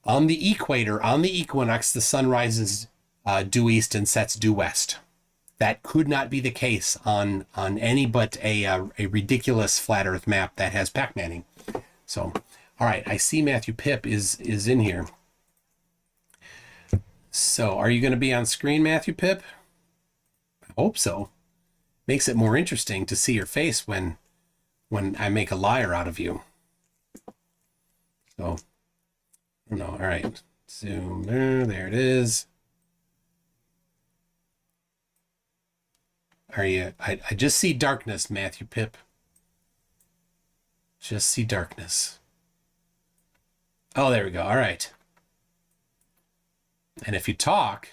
On the equator, on the equinox, the sun rises due east and sets due west. That could not be the case on any but a ridiculous flat Earth map that has Pac-Manning. So, all right, I see Matthew Pip is in here. So, are you going to be on screen, Matthew Pip? I hope so. Makes it more interesting to see your face when I make a liar out of you. So, I don't know. All right, zoom there it is. Are you? I just see darkness, Matthew Pip. Just see darkness. Oh, there we go. All right. And if you talk,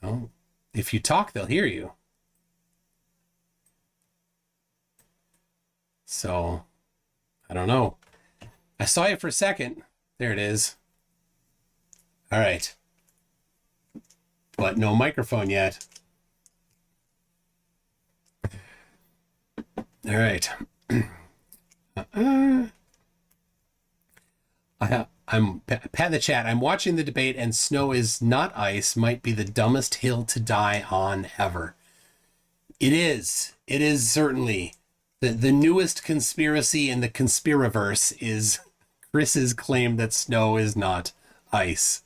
they'll hear you. So, I don't know. I saw you for a second. There it is. All right. But no microphone yet. All right. I'm pat the chat. I'm watching the debate, and snow is not ice. Might be the dumbest hill to die on ever. It is. It is certainly the newest conspiracy in the conspiraverse is Chris's claim that snow is not ice.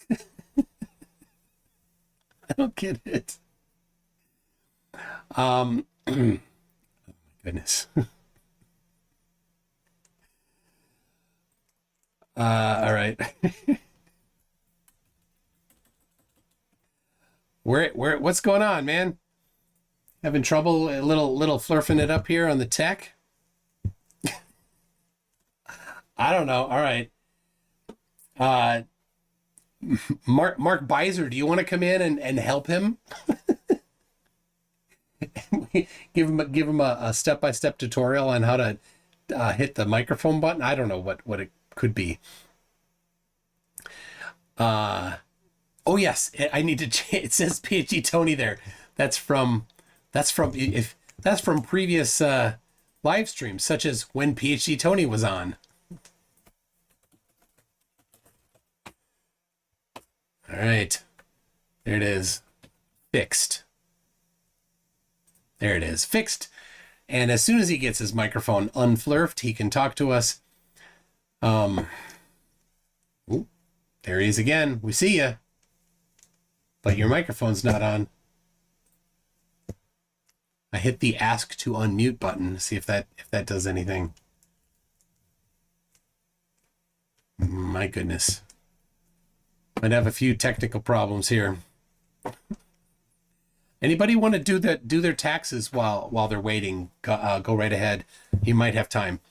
I don't get it. Goodness. All right. What's going on, man? Having trouble a little flurfing it up here on the tech? I don't know. All right. Mark Beiser, do you want to come in and help him? give him a step-by-step tutorial on how to hit the microphone button. I don't know what it could be. Oh yes, I need to change. It says PhD Tony there. That's from previous live streams, such as when PhD Tony was on. All right, there it is, fixed. There it is, fixed. And as soon as he gets his microphone unflurfed, he can talk to us. Ooh, there he is again. We see you, but your microphone's not on. I hit the ask to unmute button to see if that does anything. My goodness. Might have a few technical problems here. Anybody want to do their taxes while they're waiting? Go right ahead. You might have time.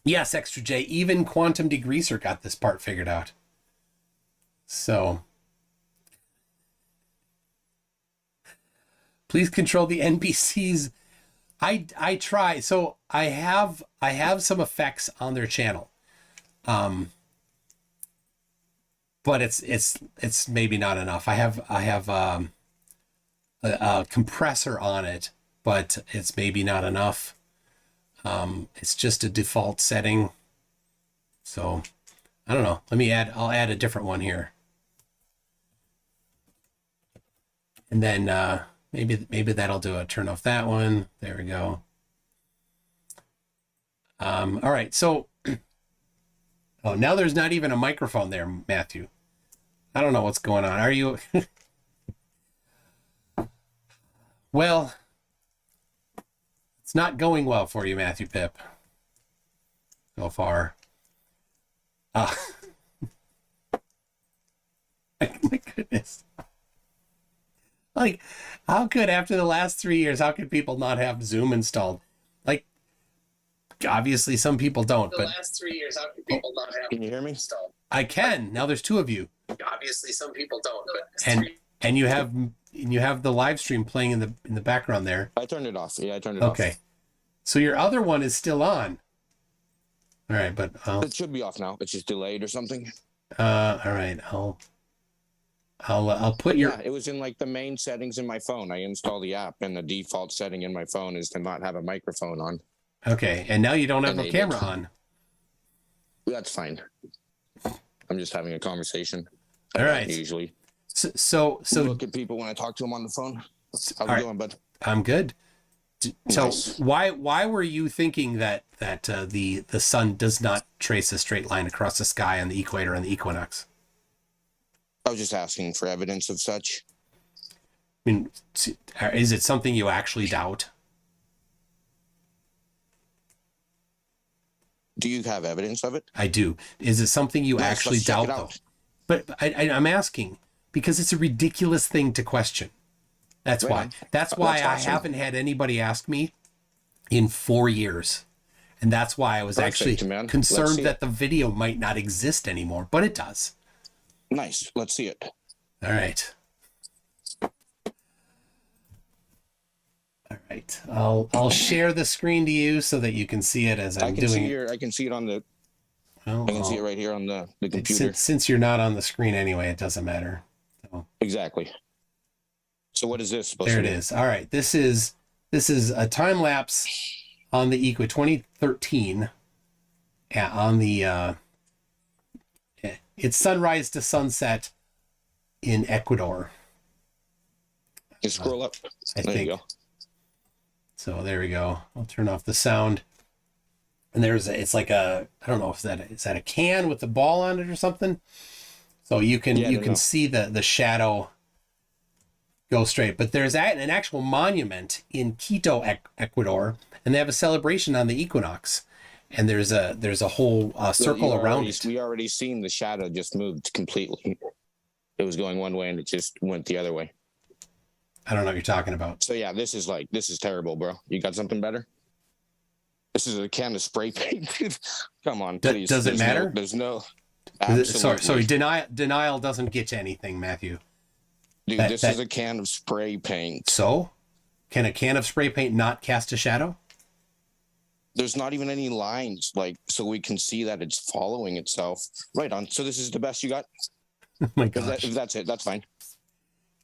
Yes, Extra J. Even Quantum Degreaser got this part figured out. So please control the NPCs. I try. So I have some effects on their channel. But it's maybe not enough. I have a compressor on it, but it's maybe not enough. It's just a default setting. So I don't know. I'll add a different one here. And then maybe that'll do it. Turn off that one. There we go. All right. So oh, now there's not even a microphone there, Matthew. I don't know what's going on. Are you? Well, it's not going well for you, Matthew Pip. So far. My goodness. Like, how could, after the last 3 years, how could people not have Zoom installed? Like, obviously some people don't, but the last 3 years, how could people not have? Can you hear me? Installed? I can. Now there's two of you. Obviously some people don't, but and you have the live stream playing in the background there. I turned it off. Yeah, I turned it off. Okay. So your other one is still on. All right, but it should be off now. It's just delayed or something. All right. I'll put your. Yeah, it was in like the main settings in my phone. I installed the app, and the default setting in my phone is to not have a microphone on. Okay, and now you don't have a camera on. That's fine. I'm just having a conversation. All right. Usually. So look at people when I talk to them on the phone. How's it going, bud? I'm good. So Nice. why were you thinking that the sun does not trace a straight line across the sky on the equator and the equinox? I was just asking for evidence of such. I mean, is it something you actually doubt? Do you have evidence of it? I do. Is it something you Nice, actually let's check doubt, it though? out. But I'm asking because it's a ridiculous thing to question. That's Right why. on. That's why That's I awesome. haven't had anybody ask me in 4 years. And that's why I was Perfect, actually man. Let's concerned see that it. the video might not exist anymore, but it does. Nice. Let's see it. All right. All right. I'll share the screen to you so that you can see it as I'm doing it. I can see it on the. Well, I can see it right here on the computer. Since you're not on the screen anyway, it doesn't matter. So. Exactly. So what is this supposed There to it be? is. All right. This is a time lapse on the 2013 on the it's sunrise to sunset in Ecuador. Just scroll up. I There think. you go. So there we go. I'll turn off the sound. And it's like I don't know if is that a can with the ball on it or something. So you can see the shadow go straight. But there's an actual monument in Quito, Ecuador, and they have a celebration on the equinox. And there's a whole circle around it. We already seen the shadow just moved completely. It was going one way and it just went the other way. I don't know what you're talking about. So yeah, this is terrible, bro. You got something better? This is a can of spray paint, dude. Come on, please. Does it matter? There's no. Sorry, denial doesn't get you anything, Matthew. Dude, this is a can of spray paint. So, can a can of spray paint not cast a shadow? There's not even any lines, so we can see that it's following itself. Right on. So this is the best you got? Oh my gosh. If that's it, that's fine.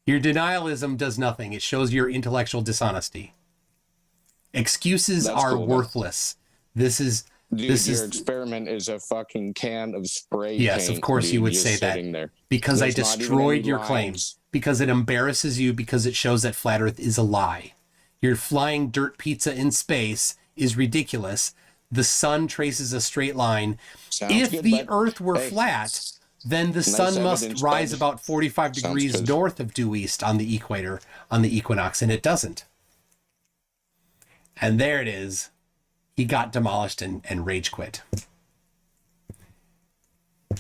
Your denialism does nothing. It shows your intellectual dishonesty. Excuses are worthless. This is your experiment is a fucking can of spray paint. Yes, of course you would say that. There. Because I destroyed your claims. Because it embarrasses you, because it shows that flat Earth is a lie. Your flying dirt pizza in space is ridiculous. The sun traces a straight line. If the Earth were flat, then the sun must rise about 45 degrees north of due east on the equator, on the equinox, and it doesn't. And there it is. He got demolished and rage quit.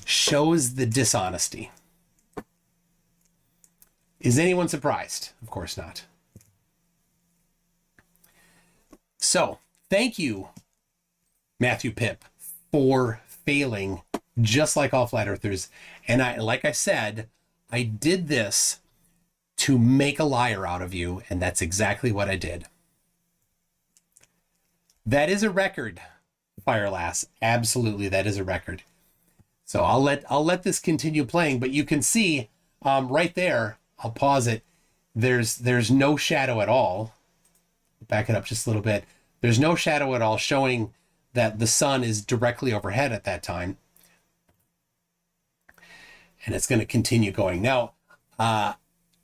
Shows the dishonesty. Is anyone surprised? Of course not. So, thank you, Matthew Pip, for failing just like all flat earthers. And like I said, I did this to make a liar out of you, and that's exactly what I did. That is a record, Firelass. Absolutely, that is a record. So I'll let this continue playing, but you can see right there, I'll pause it. There's no shadow at all. Back it up just a little bit. There's no shadow at all, showing that the sun is directly overhead at that time. And it's going to continue going. Now,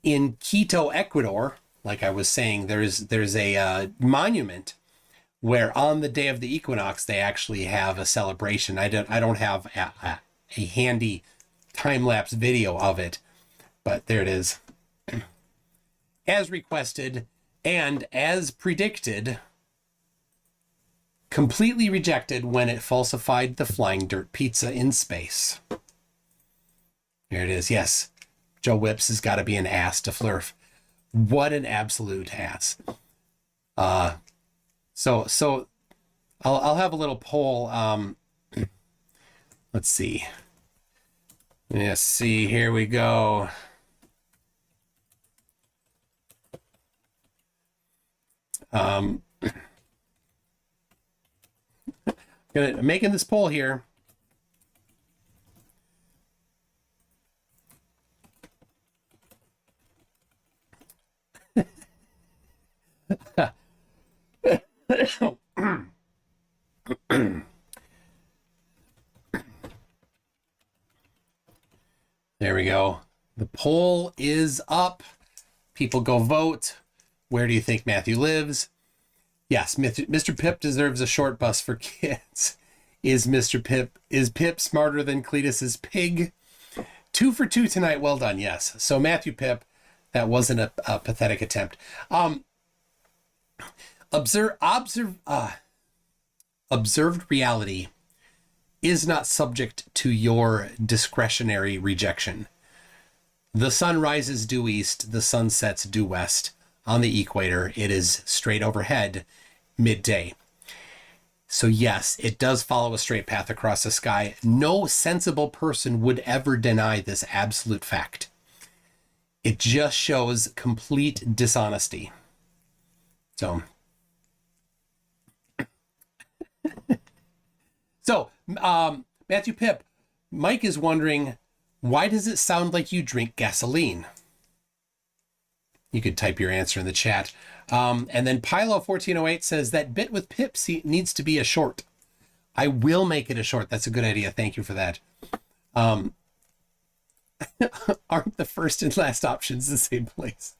in Quito, Ecuador, like I was saying, there's a monument where on the day of the equinox, they actually have a celebration. I don't have a handy time-lapse video of it, but there it is. As requested and as predicted, completely rejected when it falsified the flying dirt pizza in space. Here it is. Yes, Joe Whips has got to be an ass to Flurf. What an absolute ass. So I'll have a little poll. Let's see. Let's see. Here we go. I'm making this poll here. There we go. The poll is up. People go vote. Where do you think Matthew lives? Yes, Mr. Pip deserves a short bus for kids. Is Pip smarter than Cletus's pig? 2 for 2 tonight. Well done. Yes. So Matthew Pip, that wasn't a pathetic attempt. Observed reality is not subject to your discretionary rejection. The sun rises due east, the sun sets due west. On the equator, it is straight overhead midday. So yes, it does follow a straight path across the sky. No sensible person would ever deny this absolute fact. It just shows complete dishonesty. So, Matthew Pip, Mike is wondering, why does it sound like you drink gasoline? You could type your answer in the chat. And then Pilo1408 says that bit with Pip needs to be a short. I will make it a short. That's a good idea. Thank you for that. Aren't the first and last options the same place?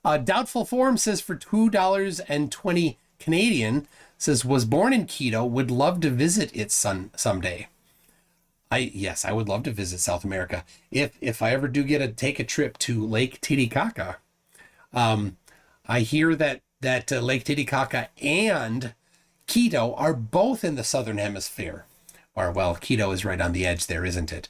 Doubtful Form says for $2.20 Canadian, says was born in Quito, would love to visit its someday. Yes, I would love to visit South America. If I ever do take a trip to Lake Titicaca. I hear that Lake Titicaca and Quito are both in the southern hemisphere. Or, well, Quito is right on the edge there, isn't it?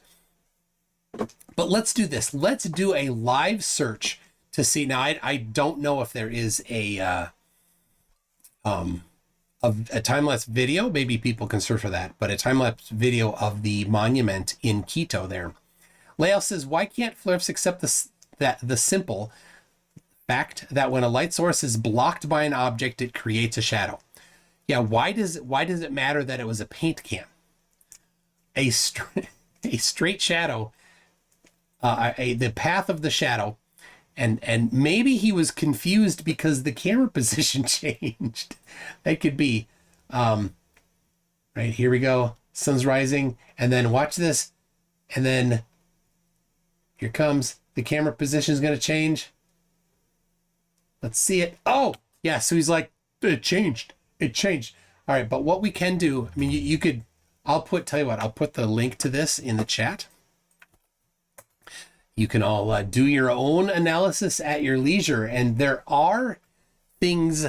But let's do this. Let's do a live search to see. Now, I don't know if there is a time-lapse video. Maybe people can search for that. But a time-lapse video of the monument in Quito there. Lael says, why can't Flurfs accept the simple fact that when a light source is blocked by an object, it creates a shadow? Yeah, why does it matter that it was a paint can? A straight shadow, the path of the shadow, and maybe he was confused because the camera position changed. That could be. Right, here we go. Sun's rising, and then watch this, and then here comes the camera position is going to change. Let's see it. Oh, yeah. So he's like, it changed. It changed. All right. But what we can do, I mean, you could, I'll put the link to this in the chat. You can all do your own analysis at your leisure. And there are things,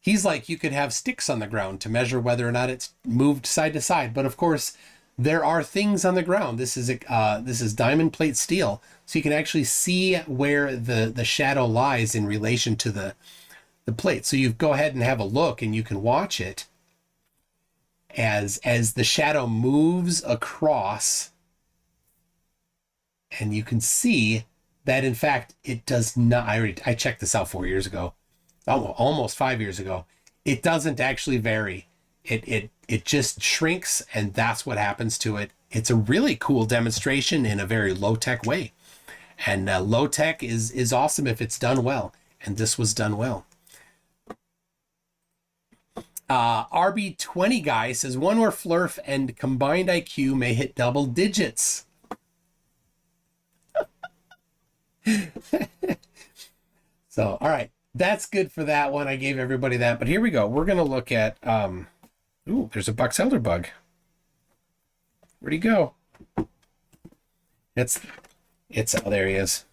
he's like, you could have sticks on the ground to measure whether or not it's moved side to side. But of course, there are things on the ground. This is diamond plate steel. So you can actually see where the shadow lies in relation to the plate. So you go ahead and have a look and you can watch it as the shadow moves across, and you can see that in fact it does not. I checked this out 4 years ago, almost 5 years ago. It doesn't actually vary. It just shrinks, and that's what happens to it. It's a really cool demonstration in a very low-tech way. And low-tech is awesome if it's done well. And this was done well. RB20 guy says, one more Flurf and combined IQ may hit double digits. So, all right. That's good for that one. I gave everybody that. But here we go. We're going to look at... ooh, there's a box elder bug. Where'd he go? It's oh, there he is.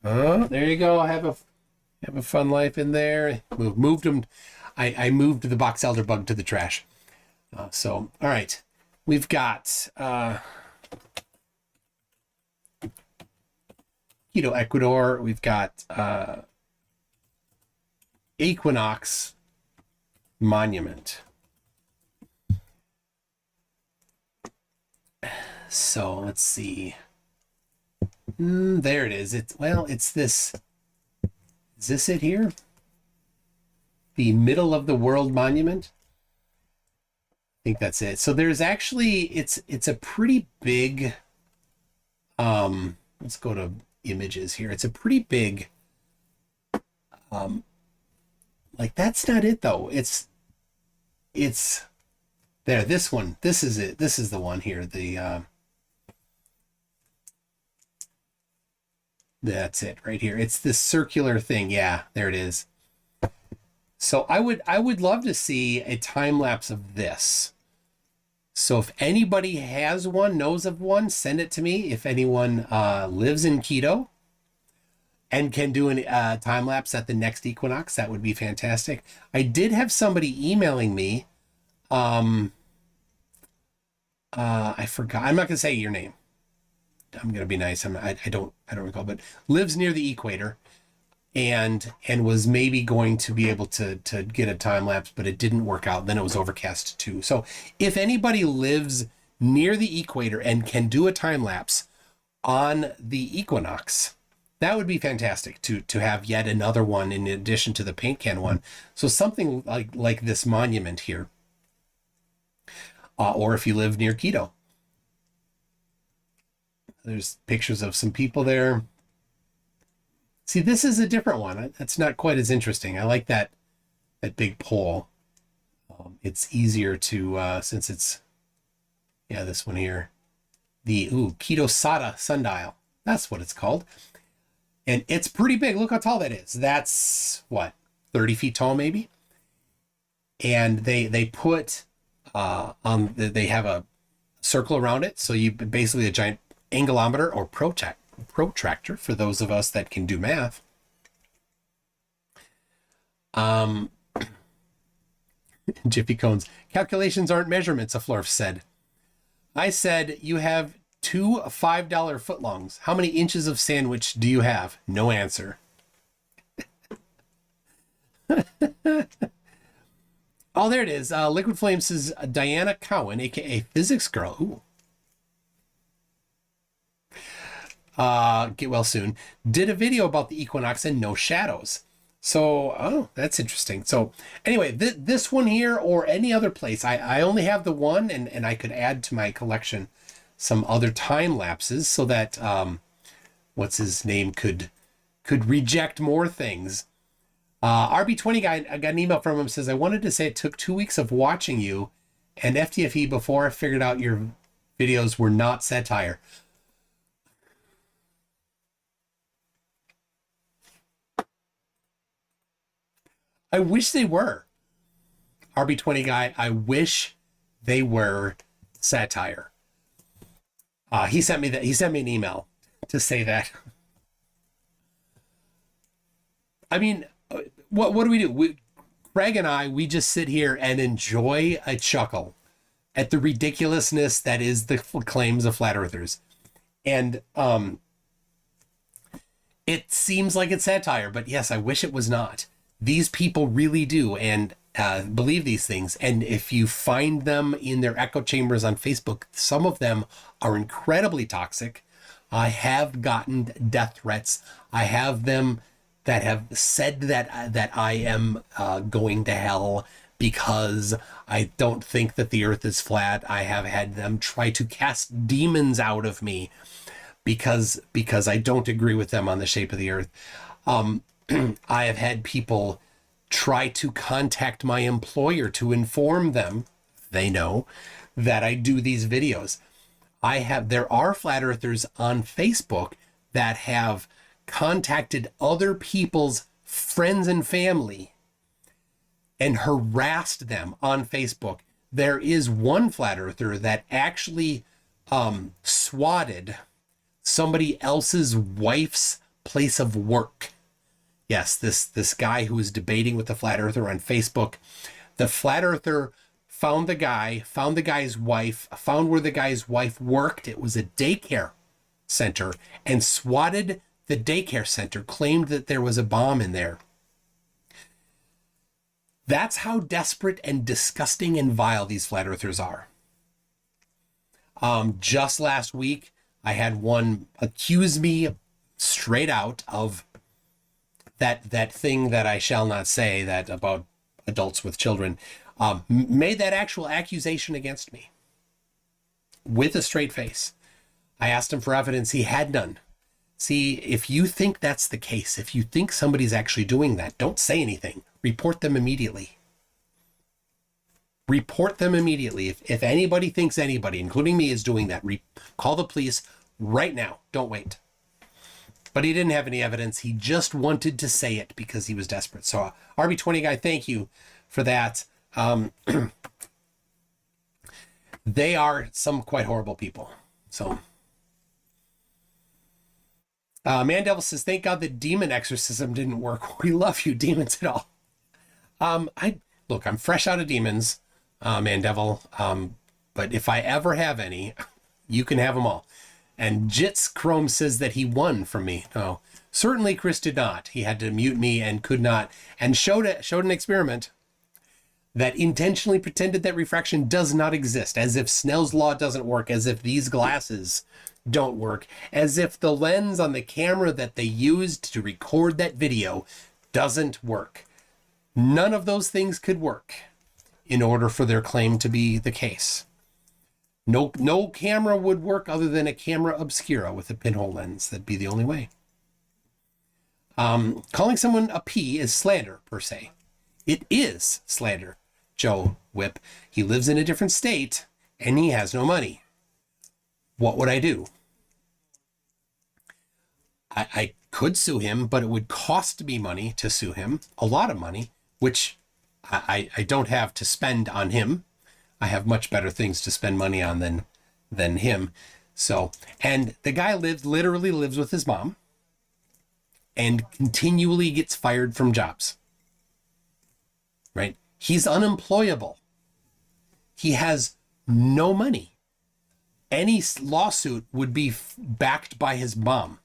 Oh, there you go. Have a fun life in there. Moved him. I moved the box elder bug to the trash. So, all right. We've got Quito, Ecuador. We've got Equinox Monument. So let's see. There it is. It's this. Is this it here? The middle of the world monument. I think that's it. So there's actually it's a pretty big. Let's go to images here. It's a pretty big. Like that's not it though. It's there. This one. This is it. This is the one here. That's it right here. It's this circular thing. Yeah, there it is. So I would love to see a time lapse of this. So if anybody has one, knows of one, send it to me. If anyone lives in Quito and can do a time lapse at the next equinox, that would be fantastic. I did have somebody emailing me. I forgot. I'm not going to say your name. I'm going to be nice. I don't recall, but lives near the equator and was maybe going to be able to get a time lapse, but it didn't work out. Then it was overcast too. So if anybody lives near the equator and can do a time lapse on the equinox, that would be fantastic to have yet another one in addition to the paint can one. So something like this monument here, or if you live near Quito. There's pictures of some people there. See, this is a different one. That's not quite as interesting. I like that big pole. It's easier to, since it's, yeah, this one here. The, Quito Sada sundial. That's what it's called. And it's pretty big. Look how tall that is. That's, what, 30 feet tall maybe? And they put, they have a circle around it. So you basically a giant angulometer or protractor for those of us that can do math. Jiffy Cones. Calculations aren't measurements, a Florf said. I said, you have 2 $5 footlongs. How many inches of sandwich do you have? No answer. Oh, there it is. Liquid Flame says Diana Cowan, aka Physics Girl. Ooh. Get well soon. Did a video about the equinox and no shadows. So, oh, that's interesting. So, anyway, this one here or any other place, I only have the one, and I could add to my collection some other time lapses so that what's his name could reject more things. RB20 guy, I got an email from him, says, I wanted to say it took 2 weeks of watching you and FTFE before I figured out your videos were not satire. I wish they were. RB20 guy, I wish they were satire. He sent me an email to say that. I mean, what do we do? Greg and I, we just sit here and enjoy a chuckle at the ridiculousness that is the claims of flat earthers. And it seems like it's satire, but yes, I wish it was not. These people really do and believe these things. And if you find them in their echo chambers on Facebook, some of them are incredibly toxic. I have gotten death threats. I have them that have said that I am going to hell because I don't think that the earth is flat. I have had them try to cast demons out of me because I don't agree with them on the shape of the earth. I have had people try to contact my employer to inform them, they know, that I do these videos. There are flat earthers on Facebook that have contacted other people's friends and family and harassed them on Facebook. There is one flat earther that actually swatted somebody else's wife's place of work. Yes, this guy who was debating with the flat earther on Facebook. The flat earther found the guy's wife, found where the guy's wife worked. It was a daycare center, and swatted the daycare center, claimed that there was a bomb in there. That's how desperate and disgusting and vile these flat earthers are. Just last week, I had one accuse me straight out of that thing that I shall not say, that about adults with children, made that actual accusation against me with a straight face. I asked him for evidence. He had none. See, if you think that's the case, if you think somebody's actually doing that, don't say anything. Report them immediately. Report them immediately. If anybody thinks anybody, including me, is doing that, call the police right now. Don't wait. But he didn't have any evidence. He just wanted to say it because he was desperate. So RB20 guy, thank you for that. They are some quite horrible people. So Mandevil says, thank God the demon exorcism didn't work. We love you, demons at all. I'm fresh out of demons, Mandevil. But if I ever have any, you can have them all. And Jits Chrome says that he won from me. No, certainly Chris did not. He had to mute me and could not, and showed an experiment that intentionally pretended that refraction does not exist, as if Snell's law doesn't work, as if these glasses don't work, as if the lens on the camera that they used to record that video doesn't work. None of those things could work in order for their claim to be the case. No camera would work other than a camera obscura with a pinhole lens. That'd be the only way. Calling someone a P is slander, per se. It is slander, Joe Whip. He lives in a different state, and he has no money. What would I do? I could sue him, but it would cost me money to sue him, a lot of money, which I don't have to spend on him. I have much better things to spend money on than him. So, and the guy literally lives with his mom and continually gets fired from jobs. right? He's unemployable. He has no money. Any lawsuit would be backed by his mom.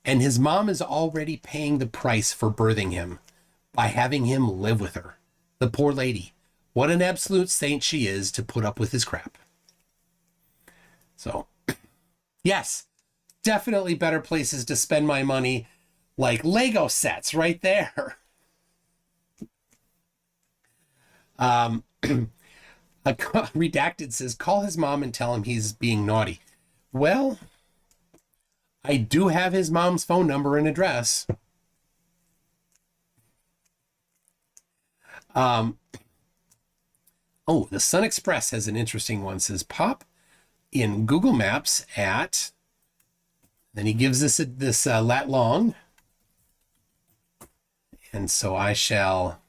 And his mom is already paying the price for birthing him by having him live with her. The poor lady. What an absolute saint she is to put up with his crap. So, yes, definitely better places to spend my money, like Lego sets right there. Redacted says, call his mom and tell him he's being naughty. Well, I do have his mom's phone number and address. Oh, the Sun Express has an interesting one. It says, pop in Google Maps at, then he gives us this lat long. And so I shall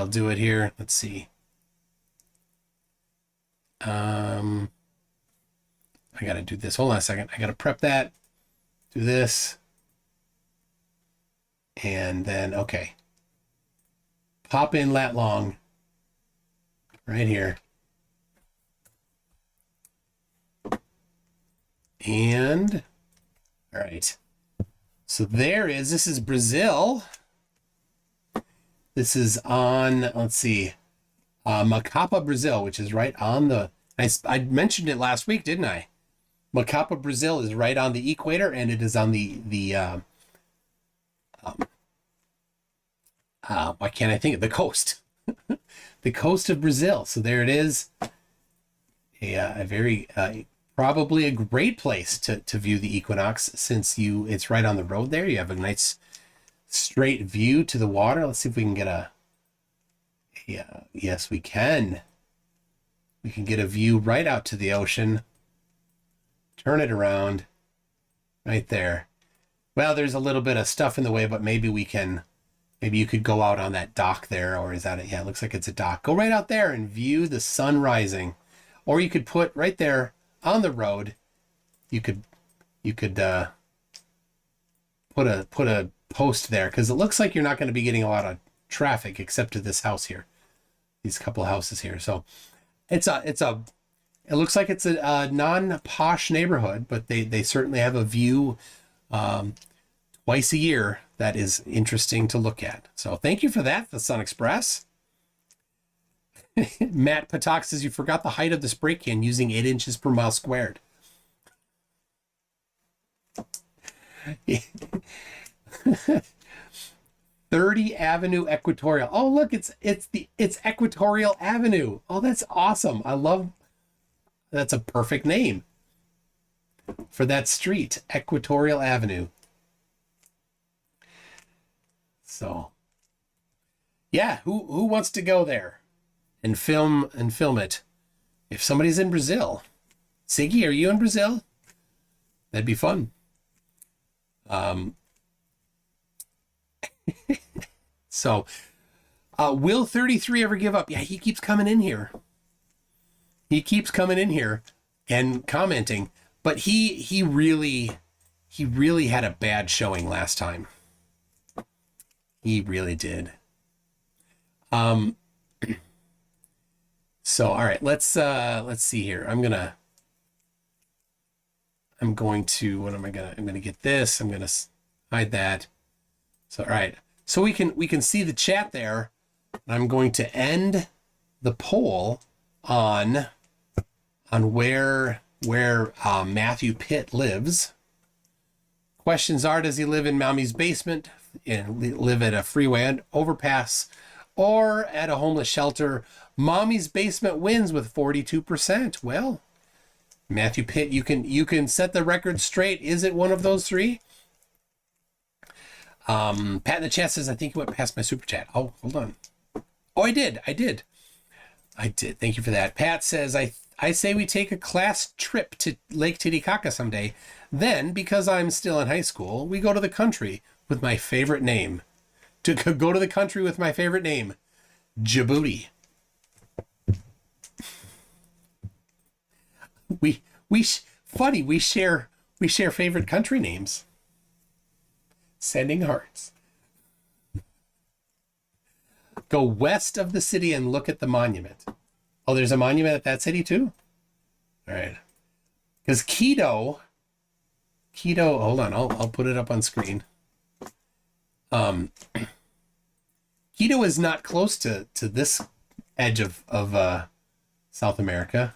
do it here. Let's see. I got to do this. Hold on a second. I got to prep that. Do this. And then, okay. Pop in lat long right here. And, all right. So this is Brazil. This is on, let's see, Macapa, Brazil, which is right on the, I mentioned it last week, didn't I? Macapa, Brazil is right on the equator, and it is on why can't I think of the coast? The coast of Brazil. So there it is. A very, probably a great place to view the equinox, since it's right on the road there. You have a nice straight view to the water. Let's see if we can get yes, we can. We can get a view right out to the ocean. Turn it around right there. Well, there's a little bit of stuff in the way, but maybe you could go out on that dock there, or is that it? Yeah, it looks like it's a dock. Go right out there and view the sun rising. Or you could put right there on the road, you could put a post there, because it looks like you're not going to be getting a lot of traffic except to this house here, these couple of houses here. So it looks like it's a non-posh neighborhood, but they certainly have a view twice a year that is interesting to look at. So thank you for that, the Sun Express. Matt Patak says, you forgot the height of the spray can using 8 inches per mile squared. 30 Avenue Equatorial. Oh, look, it's Equatorial Avenue. Oh, that's awesome. That's a perfect name for that street, Equatorial Avenue. So, yeah, who wants to go there and film it? If somebody's in Brazil, Siggy, are you in Brazil? That'd be fun. So, will 33 ever give up? Yeah, he keeps coming in here. He keeps coming in here and commenting, but he really had a bad showing last time. He really did. So, all right, let's see here. I'm going to, what am I I'm going to get this. I'm going to hide that. So, all right. So we can see the chat there. I'm going to end the poll on where Matthew Pitt lives. Questions are, does he live in Mommy's basement and live at a freeway overpass, or at a homeless shelter? Mommy's basement wins with 42%. Well, Matthew Pitt, you can set the record straight. Is it one of those three? Pat in the chat says, I think you went past my super chat. Oh, hold on. Oh, I did. Thank you for that. Pat says, I say we take a class trip to Lake Titicaca someday. Then, because I'm still in high school, we go to the country with my favorite name. To go to the country with my favorite name, Djibouti. We share favorite country names. Sending hearts. Go west of the city and look at the monument. Oh, there's a monument at that city too? All right. Because Quito, hold on, I'll put it up on screen. Quito is not close to this edge of South America.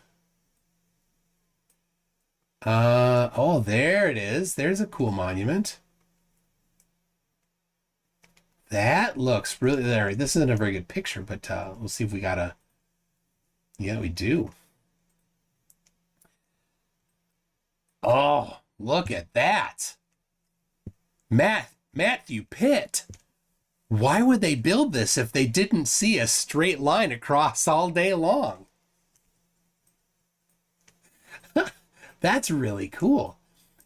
Oh, there it is. There's a cool monument. That looks really there. This isn't a very good picture, but we'll see if we got a. Yeah, we do. Oh, look at that. Matthew Pitt. Why would they build this if they didn't see a straight line across all day long? That's really cool.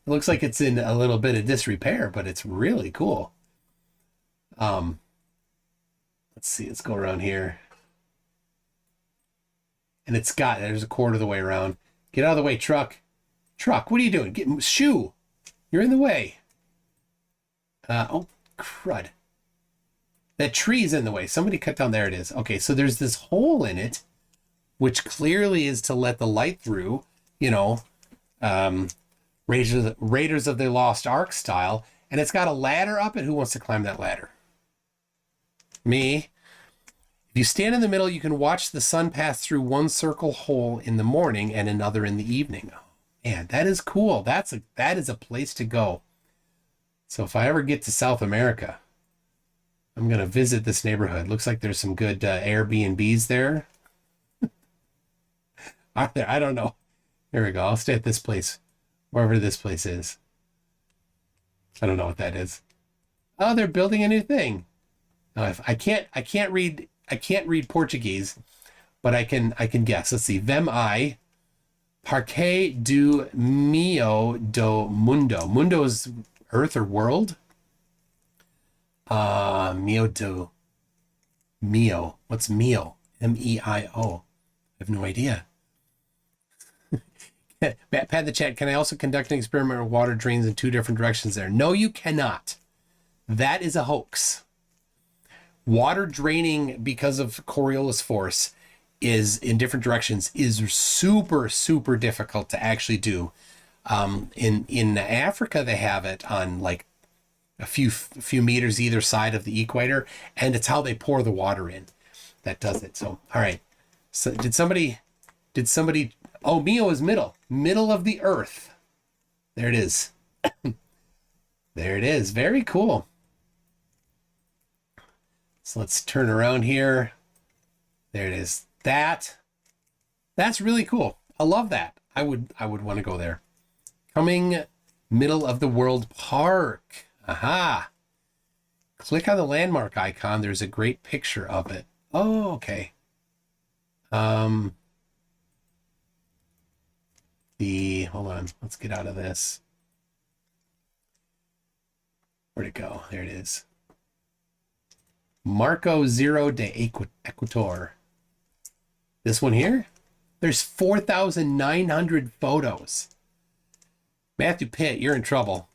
It looks like it's in a little bit of disrepair, but it's really cool. Let's see, let's go around here. And there's a quarter of the way around. Get out of the way, truck. Truck, what are you doing? Shoe. You're in the way. Oh, crud. That tree's in the way. Somebody cut down. There it is. Okay, so there's this hole in it, which clearly is to let the light through, Raiders of the Lost Ark style. And it's got a ladder up it. Who wants to climb that ladder? Me. If you stand in the middle, you can watch the sun pass through one circle hole in the morning and another in the evening. Oh, man, that is cool. That is a place to go. So if I ever get to South America, I'm going to visit this neighborhood. Looks like there's some good Airbnbs there. Are there? I don't know. Here we go. I'll stay at this place, wherever this place is. I don't know what that is. Oh, they're building a new thing. If I can't read Portuguese, but I can guess. Let's see. Vem I Parque do Mio do Mundo. Mundo is Earth or world. Mio do Mio. What's Mio? M-E-I-O. I have no idea. Pat the chat. Can I also conduct an experiment where water drains in two different directions there? No, you cannot. That is a hoax. Water draining because of Coriolis force is in different directions is super, super difficult to actually do. In Africa, they have it on like a few meters either side of the equator, and it's how they pour the water in that does it. So, all right. So did somebody, oh, Mio is middle of the earth. There it is. There it is. Very cool. So let's turn around here. There it is. That's really cool. I love that. I would want to go there. Coming middle of the world park. Aha. Click on the landmark icon. There's a great picture of it. Oh, okay. Hold on. Let's get out of this. Where'd it go? There it is. Marco Zero de Equator. This one here? There's 4,900 photos. Matthew Pitt, you're in trouble.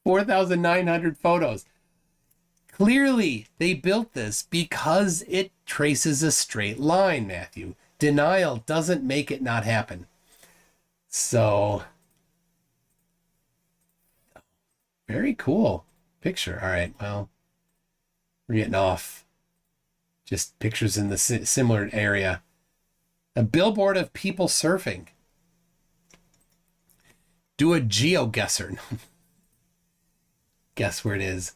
4,900 photos. Clearly, they built this because it traces a straight line, Matthew. Denial doesn't make it not happen. So, very cool picture. All right, well, we're getting off. Just pictures in the similar area. A billboard of people surfing. Do a GeoGuessr. Guess where it is.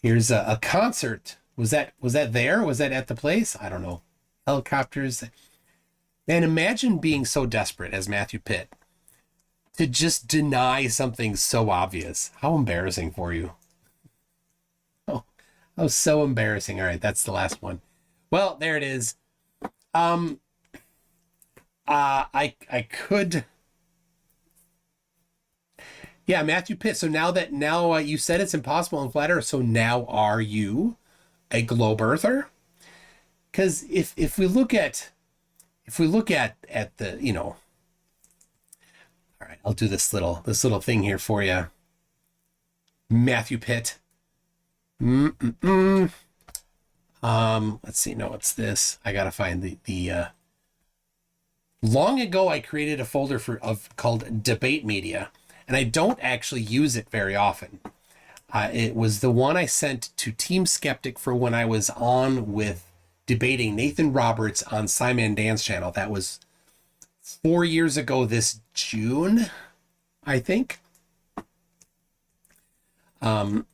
Here's a concert. Was that there? Was that at the place? I don't know. Helicopters. Man, imagine being so desperate as Matthew Pitt to just deny something so obvious. How embarrassing for you. Oh, that was so embarrassing. All right, that's the last one. Well, there it is. I could. Yeah, Matthew Pitt. So now you said it's impossible in flat Earth. So now are you a globe earther? Because if we look at the, all right, I'll do this little thing here for you. Matthew Pitt. Let's see. No, it's this. I gotta find the. Long ago, I created a folder called Debate Media, and I don't actually use it very often. It was the one I sent to Team Skeptic for when I was on with debating Nathan Roberts on Simon Dan's channel. That was 4 years ago this June, I think. And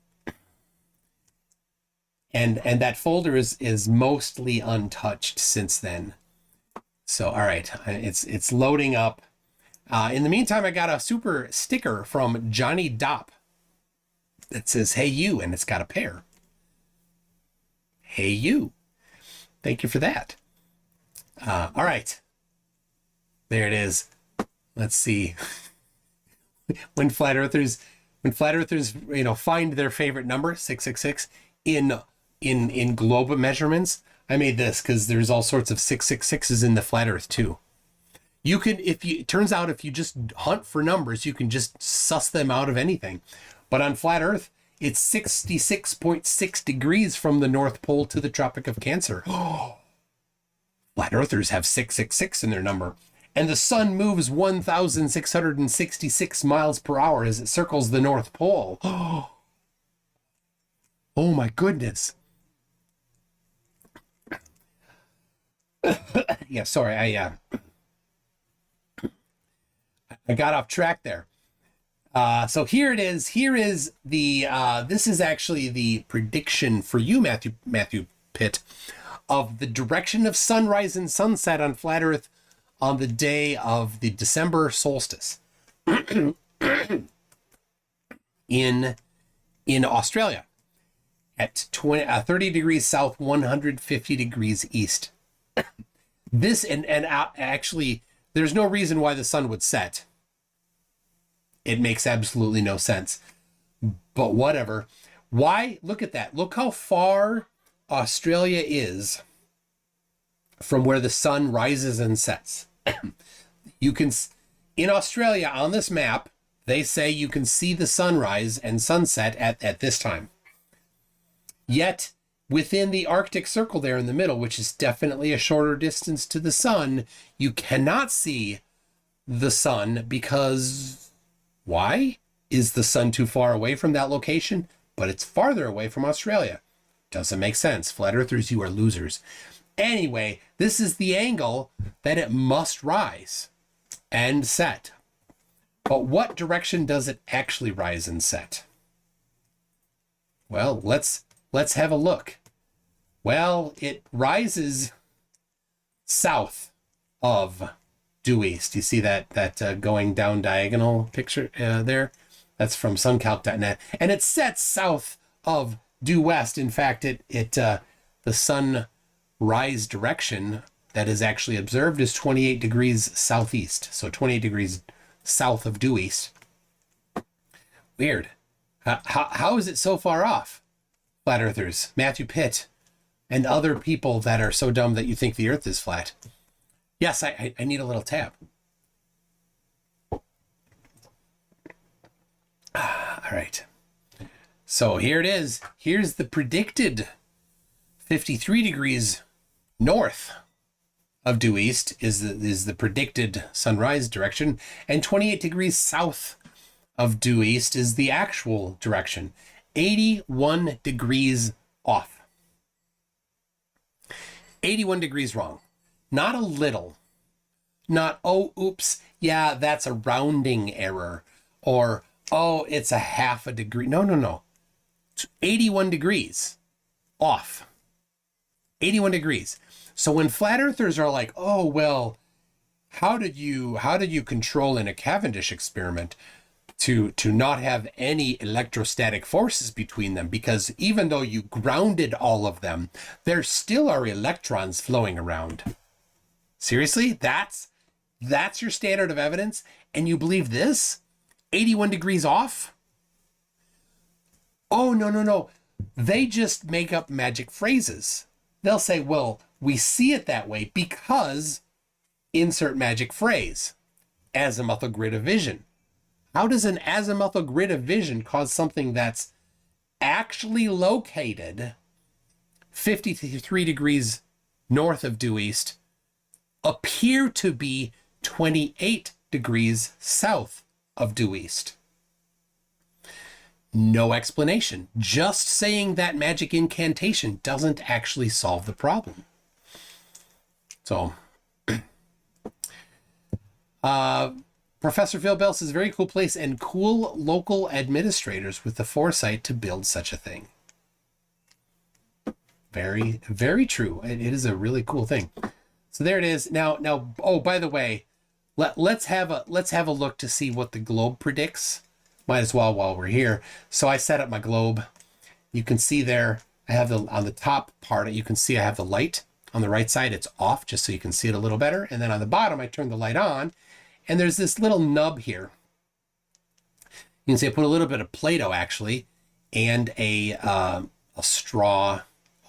that folder is mostly untouched since then. So, all right, it's loading up. In the meantime, I got a super sticker from Johnny Dopp that says, "Hey, you," and it's got a pair. Hey, you. Thank you for that. All right. There it is. Let's see. When flat earthers, find their favorite number, 666, in globe measurements, I made this because there's all sorts of 666s in the flat earth too. You can, it turns out if you just hunt for numbers, you can just suss them out of anything. But on flat earth, it's 66.6 degrees from the North Pole to the Tropic of Cancer. Flat earthers have 666 in their number. And the sun moves 1,666 miles per hour as it circles the North Pole. Oh my goodness. Yeah, sorry, I got off track there. So here it is. Here is the this is actually the prediction for you, Matthew Pitt, of the direction of sunrise and sunset on flat Earth on the day of the December solstice in Australia at 30 degrees south, 150 degrees east. This and actually, there's no reason why the sun would set. It makes absolutely no sense. But whatever. Why? Look at that. Look how far Australia is from where the sun rises and sets. You can, in Australia, on this map, they say you can see the sunrise and sunset at this time. Yet, within the Arctic Circle there in the middle, which is definitely a shorter distance to the sun, you cannot see the sun because why? Is the sun too far away from that location? But it's farther away from Australia. Doesn't make sense. Flat earthers, you are losers. Anyway, this is the angle that it must rise and set. But what direction does it actually rise and set? Well, let's have a look. Well, it rises south of due east. You see that going down diagonal picture there? That's from suncalc.net. And it sets south of due west. In fact, the sunrise direction that is actually observed is 28 degrees southeast. So 28 degrees south of due east. Weird. How is it so far off? Flat earthers, Matthew Pitt, and other people that are so dumb that you think the earth is flat. Yes, I need a little tab. All right. So here it is. Here's the predicted 53 degrees north of due east is the predicted sunrise direction, and 28 degrees south of due east is the actual direction. 81 degrees off. 81 degrees wrong. Not a little. Not, oh, oops, yeah, that's a rounding error. Or, oh, it's a half a degree. No. 81 degrees off. 81 degrees. So when flat earthers are like, oh, well, how did you control in a Cavendish experiment to not have any electrostatic forces between them? Because even though you grounded all of them, there still are electrons flowing around. Seriously? That's your standard of evidence? And you believe this? 81 degrees off? Oh, no. They just make up magic phrases. They'll say, well, we see it that way because insert magic phrase, azimuthal grid of vision. How does an azimuthal grid of vision cause something that's actually located 53 degrees north of due east appear to be 28 degrees south of due east? No explanation. Just saying that magic incantation doesn't actually solve the problem. So, Professor Phil Bell says, very cool place and cool local administrators with the foresight to build such a thing. Very, very true. It is a really cool thing. So there it is. Now, oh, by the way, let's have a look to see what the globe predicts. Might as well while we're here. So I set up my globe. You can see there, I have on the top part, you can see I have the light. On the right side, it's off just so you can see it a little better. And then on the bottom, I turn the light on. And there's this little nub here. You can see I put a little bit of Play-Doh actually, and a straw,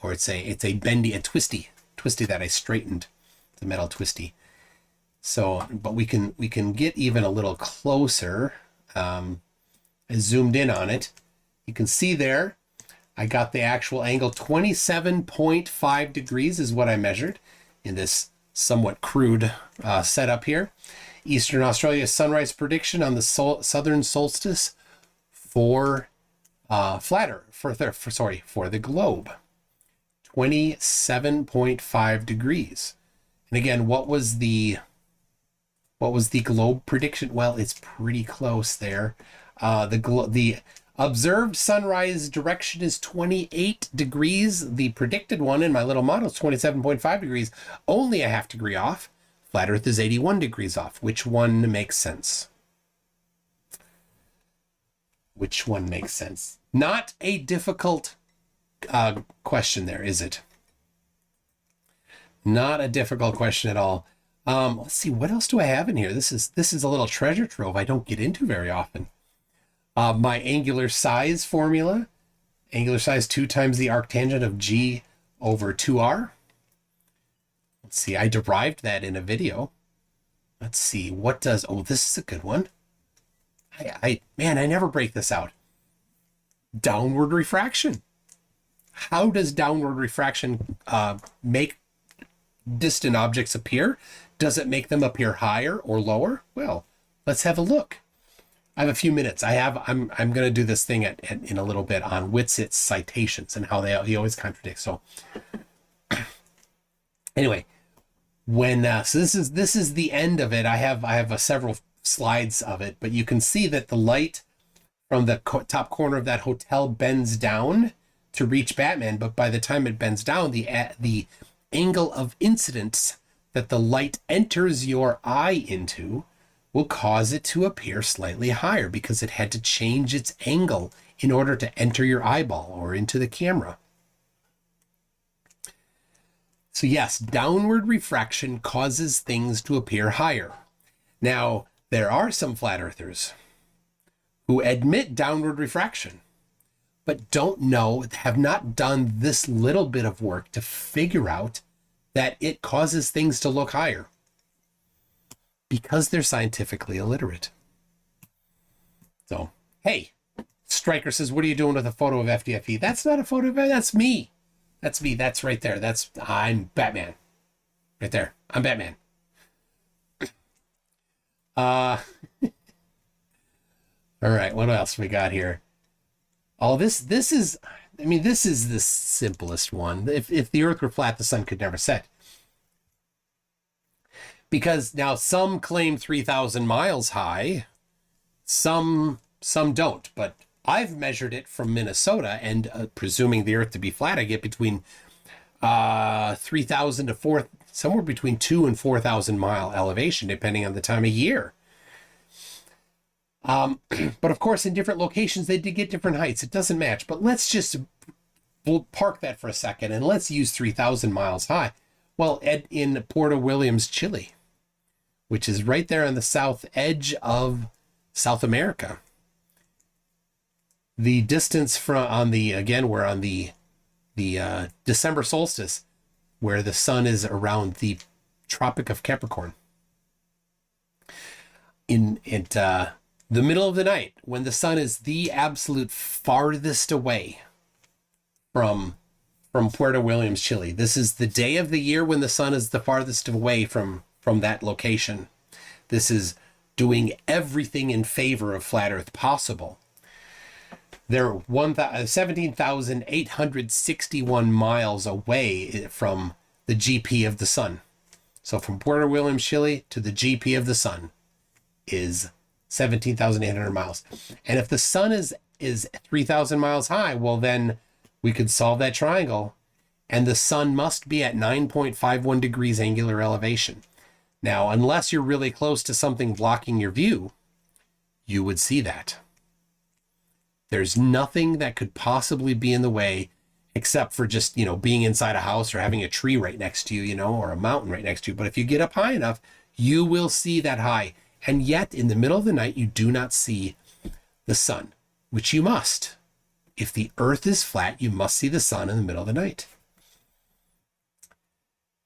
or it's a bendy, a twisty that I straightened, the metal twisty. So, but we can get even a little closer. I zoomed in on it. You can see there, I got the actual angle. 27.5 degrees is what I measured in this somewhat crude setup here. Eastern Australia sunrise prediction on the southern solstice for the globe. 27.5 degrees. And again, what was the globe prediction? Well, it's pretty close there. The observed sunrise direction is 28 degrees. The predicted one in my little model is 27.5 degrees, only a half degree off. Flat Earth is 81 degrees off. Which one makes sense? Which one makes sense? Not a difficult question there, is it? Not a difficult question at all. Let's see, what else do I have in here? This is a little treasure trove I don't get into very often. My angular size formula. Angular size 2 times the arctangent of G over 2R. Let's see, I derived that in a video. Let's see, this is a good one. Man, I never break this out. Downward refraction. How does downward refraction make distant objects appear? Does it make them appear higher or lower? Well, let's have a look. I have a few minutes. I'm going to do this thing in a little bit on Witset's citations and how he always contradicts. So anyway, so this is the end of it. I have several slides of it, but you can see that the light from the top corner of that hotel bends down to reach Batman. But by the time it bends down, the angle of incidence that the light enters your eye into will cause it to appear slightly higher because it had to change its angle in order to enter your eyeball or into the camera. So yes, downward refraction causes things to appear higher. Now, there are some flat earthers who admit downward refraction, but have not done this little bit of work to figure out that it causes things to look higher because they're scientifically illiterate. So, hey, Stryker says, what are you doing with a photo of FDFE? That's not a photo of it, that's me. That's me. That's right there. I'm Batman. Right there. I'm Batman. All right. What else we got here? Oh, this is the simplest one. If the Earth were flat, the sun could never set. Because now some claim 3,000 miles high, some don't, but I've measured it from Minnesota, and presuming the Earth to be flat, I get between 3,000 to somewhere between 2,000 and 4,000 mile elevation, depending on the time of year. But of course, in different locations, they did get different heights. It doesn't match. But we'll park that for a second, and let's use 3,000 miles high. Well, in Puerto Williams, Chile, which is right there on the south edge of South America. The distance we're on the December solstice, where the sun is around the Tropic of Capricorn. The the middle of the night, when the sun is the absolute farthest away from Puerto Williams, Chile. This is the day of the year when the sun is the farthest away from that location. This is doing everything in favor of flat Earth possible. They're 17,861 miles away from the GP of the sun. So from Puerto Williams, Chile to the GP of the sun is 17,800 miles. And if the sun is 3,000 miles high, well, then we could solve that triangle, and the sun must be at 9.51 degrees angular elevation. Now, unless you're really close to something blocking your view, you would see that. There's nothing that could possibly be in the way except for just, being inside a house or having a tree right next to you, or a mountain right next to you. But if you get up high enough, you will see that high. And yet, in the middle of the night, you do not see the sun, which you must. If the Earth is flat, you must see the sun in the middle of the night.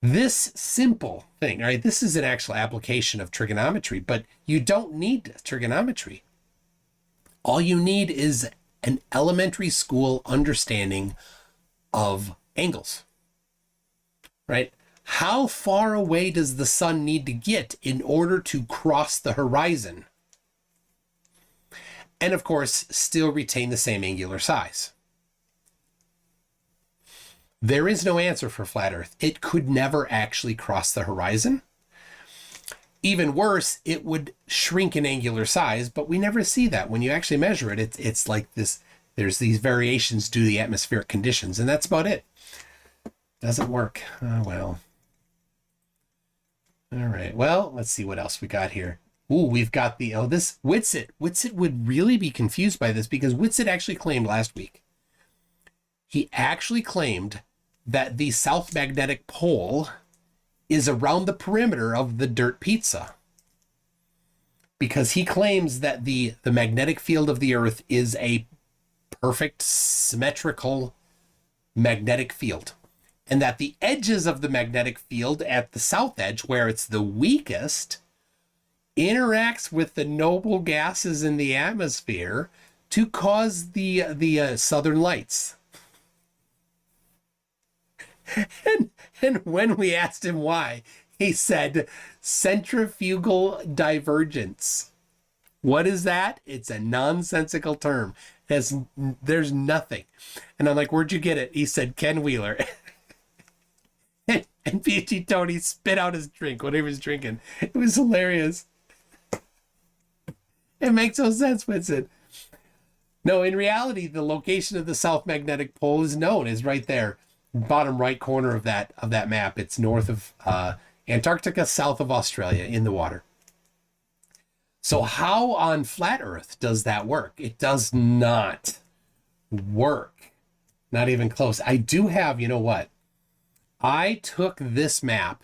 This simple thing, right? This is an actual application of trigonometry, but you don't need trigonometry. All you need is an elementary school understanding of angles, right? How far away does the sun need to get in order to cross the horizon? And of course, still retain the same angular size. There is no answer for flat Earth. It could never actually cross the horizon. Even worse, it would shrink in angular size, but we never see that. When you actually measure it, it's like this, there's these variations due to the atmospheric conditions, and that's about it. Doesn't work. Oh, well. All right. Well, let's see what else we got here. Ooh, we've got this Whitsitt. Whitsitt would really be confused by this because Whitsitt actually claimed last week. He actually claimed that the South Magnetic Pole is around the perimeter of the dirt pizza. Because he claims that the magnetic field of the Earth is a perfect symmetrical magnetic field. And that the edges of the magnetic field at the south edge, where it's the weakest, interacts with the noble gases in the atmosphere to cause the southern lights. And when we asked him why, he said centrifugal divergence. What is that? It's a nonsensical term. There's nothing. And I'm like, where'd you get it? He said Ken Wheeler. And PG Tony spit out his drink when he was drinking. It was hilarious. It makes no sense, Vincent. No, in reality, the location of the South Magnetic Pole is known. Is right there, bottom right corner of that map. It's north of Antarctica, south of Australia, in the water. So how on flat Earth does that work? It does not work. Not even close. I do have, you know what? I took this map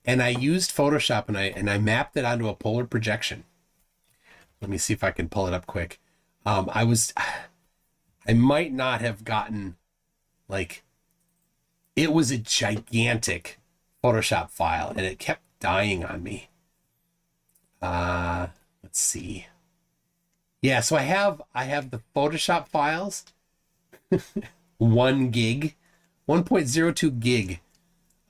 and I used Photoshop and I mapped it onto a polar projection. Let me see if I can pull it up quick. I might not have gotten, like, it was a gigantic Photoshop file and it kept dying on me. Let's see. Yeah, so I have the Photoshop files. 1 gig. 1.02 gig.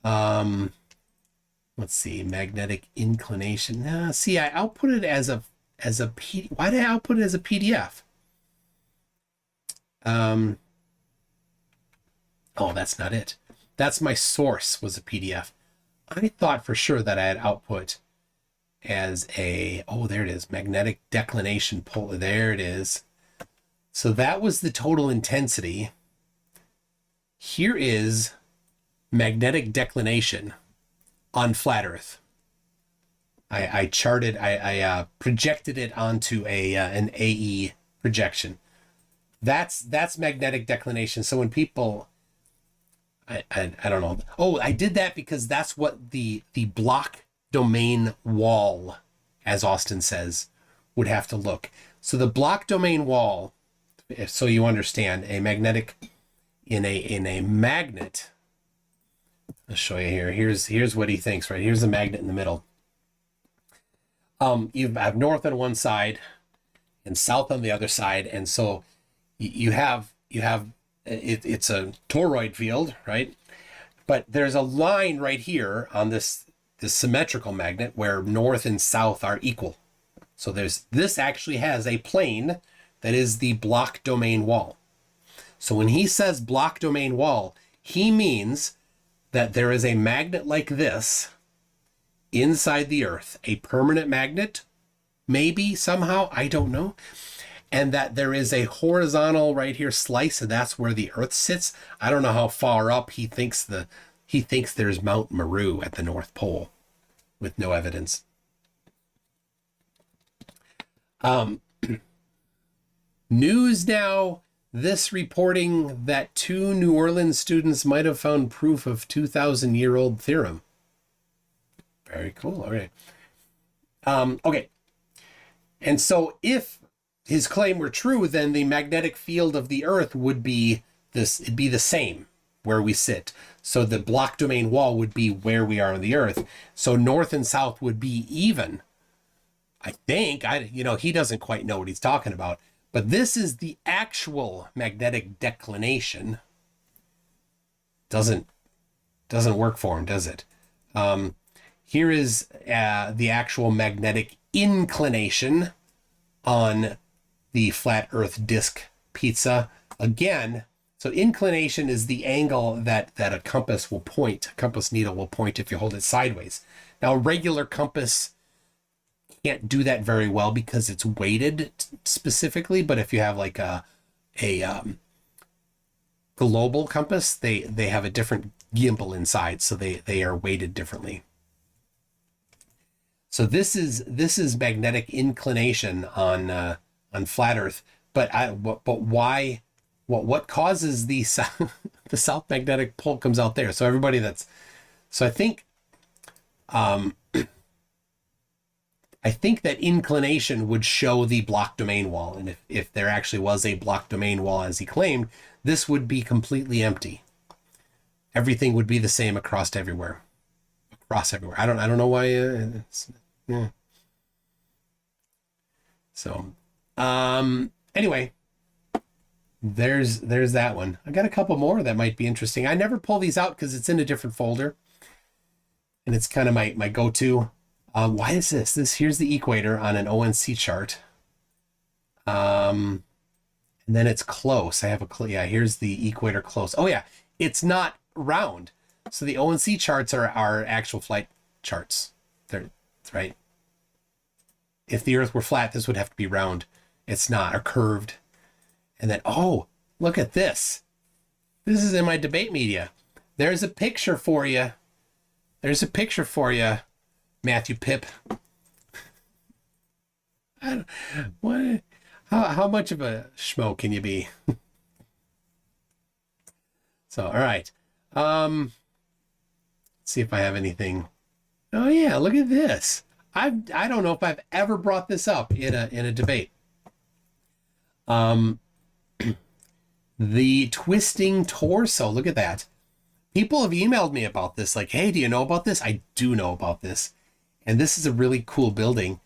Let's see, magnetic inclination. See, I output it as a PDF. Why did I output it as a PDF? Oh, that's not it. That's my source, was a PDF. I thought for sure that I had output as a, there it is, magnetic declination pole. There it is. So that was the total intensity. Here is magnetic declination on flat Earth. I projected it onto an AE projection. That's magnetic declination. So when people, I don't know. Oh, I did that because that's what the block domain wall, as Austin says, would have to look. So the block domain wall, so you understand, a magnetic in a magnet. I'll show you here. Here's what he thinks, right? Here's the magnet in the middle. You have north on one side, and south on the other side. And so you have it's a toroid field, right? But there's a line right here on this symmetrical magnet where north and south are equal. So this actually has a plane that is the block domain wall. So when he says block domain wall, he means that there is a magnet like this inside the Earth, a permanent magnet, maybe somehow, I don't know, and that there is a horizontal right here slice, and that's where the Earth sits. I don't know how far up he thinks there's Mount Meru at the North Pole, with no evidence. News now. This reporting that 2 New Orleans students might have found proof of 2,000-year-old theorem. Very cool. All right. Okay. And so if his claim were true, then the magnetic field of the Earth would be this. It'd be the same where we sit. So the block domain wall would be where we are on the Earth. So north and south would be even. I think, he doesn't quite know what he's talking about. But this is the actual magnetic declination. Doesn't work for him, does it? Here is the actual magnetic inclination on the flat Earth disk pizza. Again, so inclination is the angle that a compass will point. A compass needle will point if you hold it sideways. Now, a regular compass can't do that very well because it's weighted specifically, but if you have like a global compass, they have a different gimbal inside, so they are weighted differently. So this is magnetic inclination on flat Earth, but why? What causes the south magnetic pole comes out there? So I think. I think that inclination would show the block domain wall. And if there actually was a block domain wall, as he claimed, this would be completely empty. Everything would be the same across everywhere. I don't know why. Yeah. So, anyway, there's that one. I got a couple more that might be interesting. I never pull these out because it's in a different folder. And it's kind of my go-to. Why is this? Here's the equator on an ONC chart. And then it's close. Here's the equator close. Oh yeah, it's not round. So the ONC charts are our actual flight charts. That's right. If the Earth were flat, this would have to be round. It's not, or curved. And then, oh, look at this. This is in my debate media. There's a picture for you. Matthew Pip. How much of a schmo can you be? So, all right. Let's see if I have anything. Oh yeah, look at this. I don't know if I've ever brought this up in a debate. The twisting torso. Look at that. People have emailed me about this, like, hey, do you know about this? I do know about this. And this is a really cool building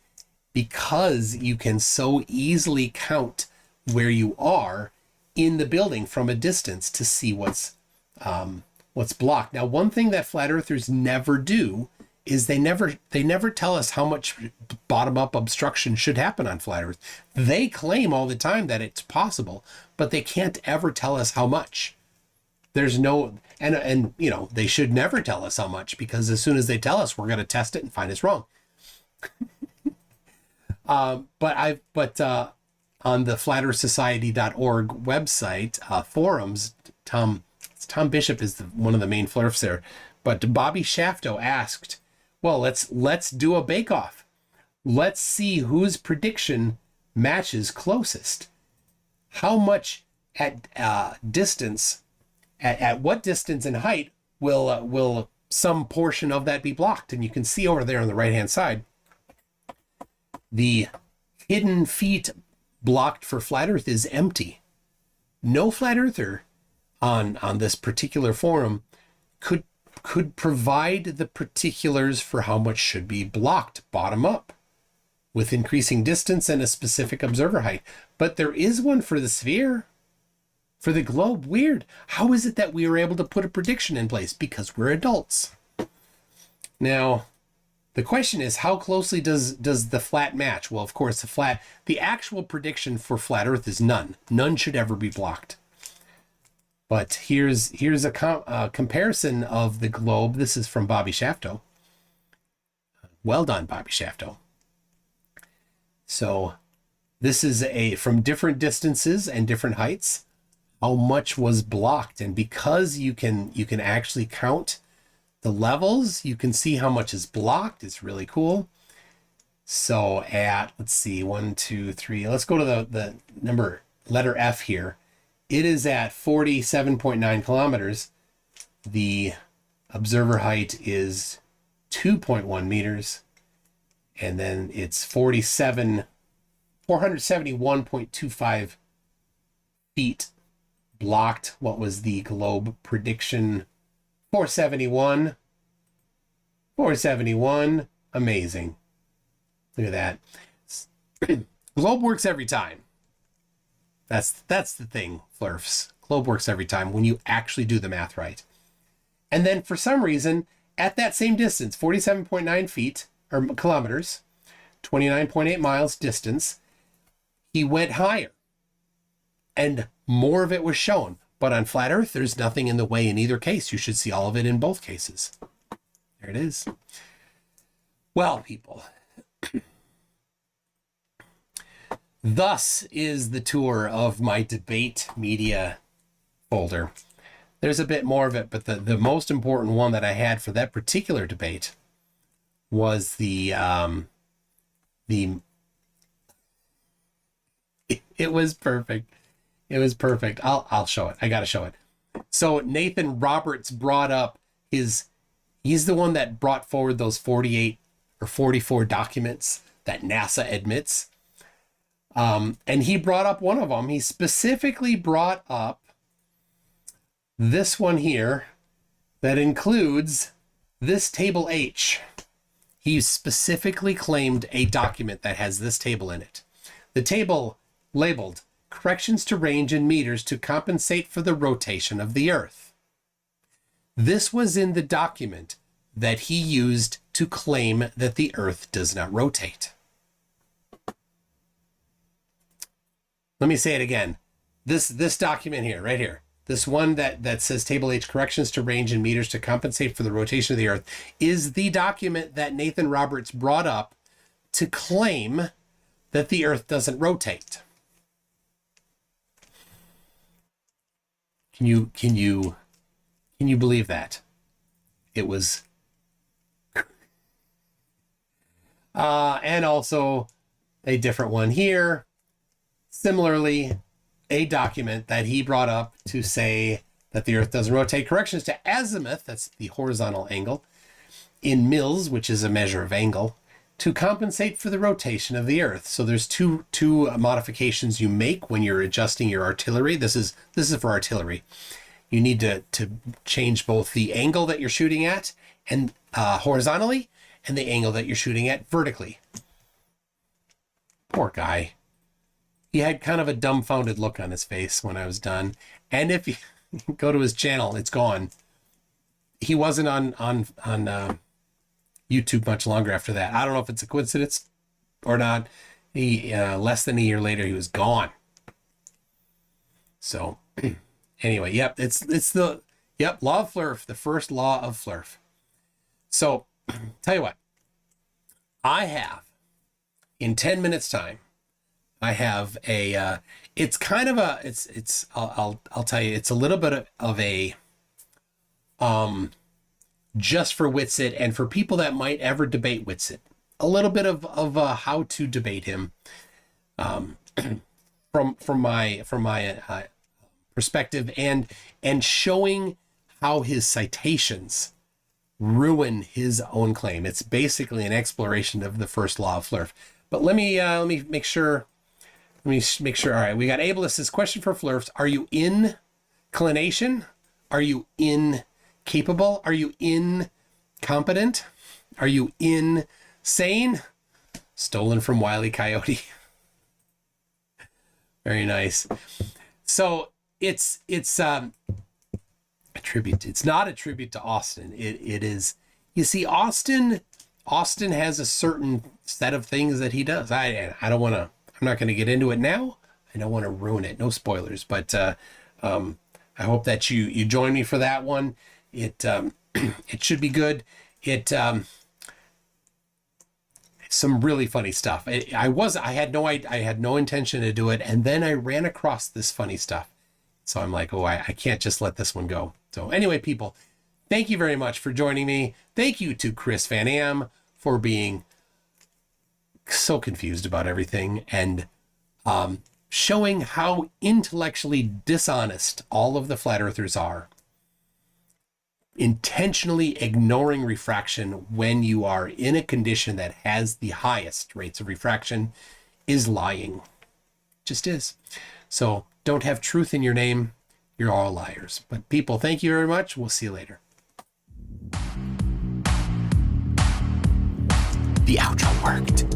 because you can so easily count where you are in the building from a distance to see what's blocked. Now, one thing that flat earthers never do is they never tell us how much bottom-up obstruction should happen on flat earth. They claim all the time that it's possible, but they can't ever tell us how much. There's no, and they should never tell us how much, because as soon as they tell us, we're going to test it and find it's wrong. But on the flattearthsociety.org website forums, Tom Bishop is one of the main flurfs there. But Bobby Shafto asked, well, let's do a bake-off. Let's see whose prediction matches closest. How much at distance? At what distance and height will some portion of that be blocked? And you can see over there on the right-hand side, the hidden feet blocked for flat Earth is empty. No flat earther on this particular forum could provide the particulars for how much should be blocked bottom up. with increasing distance and a specific observer height. But there is one for the sphere. For the globe, weird. How is it that we were able to put a prediction in place? Because we're adults. Now, the question is, how closely does the flat match? Well, of course, the actual prediction for flat Earth is none. None should ever be blocked. But here's a comparison of the globe. This is from Bobby Shafto. Well done, Bobby Shafto. So this is from different distances and different heights, how much was blocked. And because you can actually count the levels, you can see how much is blocked. It's really cool. So let's see, 1, 2, 3. Let's go to the letter F here. It is at 47.9 kilometers. The observer height is 2.1 meters. And then it's 471.25 feet blocked. What was the globe prediction? 471. Amazing. Look at that. Globe works every time. That's the thing, Flurfs. Globe works every time when you actually do the math right. And then for some reason, at that same distance, 47.9 feet or kilometers, 29.8 miles distance, he went higher. And more of it was shown. But on flat Earth, there's nothing in the way in either case. You should see all of it in both cases. There it is. Well, people, thus is the tour of my debate media folder. There's a bit more of it, but the most important one that I had for that particular debate was it was perfect. It was perfect. I'll show it. I got to show it. So Nathan Roberts brought up he's the one that brought forward those 48 or 44 documents that NASA admits. And he brought up one of them. He specifically brought up this one here that includes this table H. He specifically claimed a document that has this table in it. The table labeled corrections to range in meters to compensate for the rotation of the Earth. This was in the document that he used to claim that the Earth does not rotate. Let me say it again. This document here, right here, this one that says Table H, corrections to range in meters to compensate for the rotation of the Earth, is the document that Nathan Roberts brought up to claim that the Earth doesn't rotate. Can you believe that? It was, and also a different one here. Similarly, a document that he brought up to say that the Earth doesn't rotate. Corrections to azimuth, that's the horizontal angle, in mils, which is a measure of angle, to compensate for the rotation of the Earth. So there's two modifications you make when you're adjusting your artillery. This is for artillery. You need to change both the angle that you're shooting at and horizontally, and the angle that you're shooting at vertically. Poor guy. He had kind of a dumbfounded look on his face when I was done. And if you go to his channel, it's gone. He wasn't on YouTube much longer after that. I don't know if it's a coincidence or not. He less than a year later, he was gone. So anyway, yep, it's the law of Flurf, the first law of Flurf. So tell you what, I have in 10 minutes time, I have a it's kind of a it's I'll tell you, it's a little bit of a just for Witsit and for people that might ever debate Witsit, a little bit of how to debate him from my perspective, and showing how his citations ruin his own claim. It's basically an exploration of the first law of Flurf. But let me make sure. All right, we got ableist's question for Flurfs. Are you inclination? Are you incapable? Are you incompetent? Are you insane? stolen from Wile E. Coyote. Very nice. So it's a tribute. It's not a tribute to Austin. It is, you see, Austin has a certain set of things that he does. I don't want to, I'm not going to get into it now. I don't want to ruin it. No spoilers, but I hope that you join me for that one. It it should be good. Some really funny stuff. I had no intention to do it, and then I ran across this funny stuff. So I'm like, oh, I can't just let this one go. So anyway, people, thank you very much for joining me. Thank you to Chris Van Am for being so confused about everything and showing how intellectually dishonest all of the flat earthers are. Intentionally ignoring refraction when you are in a condition that has the highest rates of refraction is lying. Just is. So don't have truth in your name. You're all liars. But people, thank you very much. We'll see you later. The outro worked.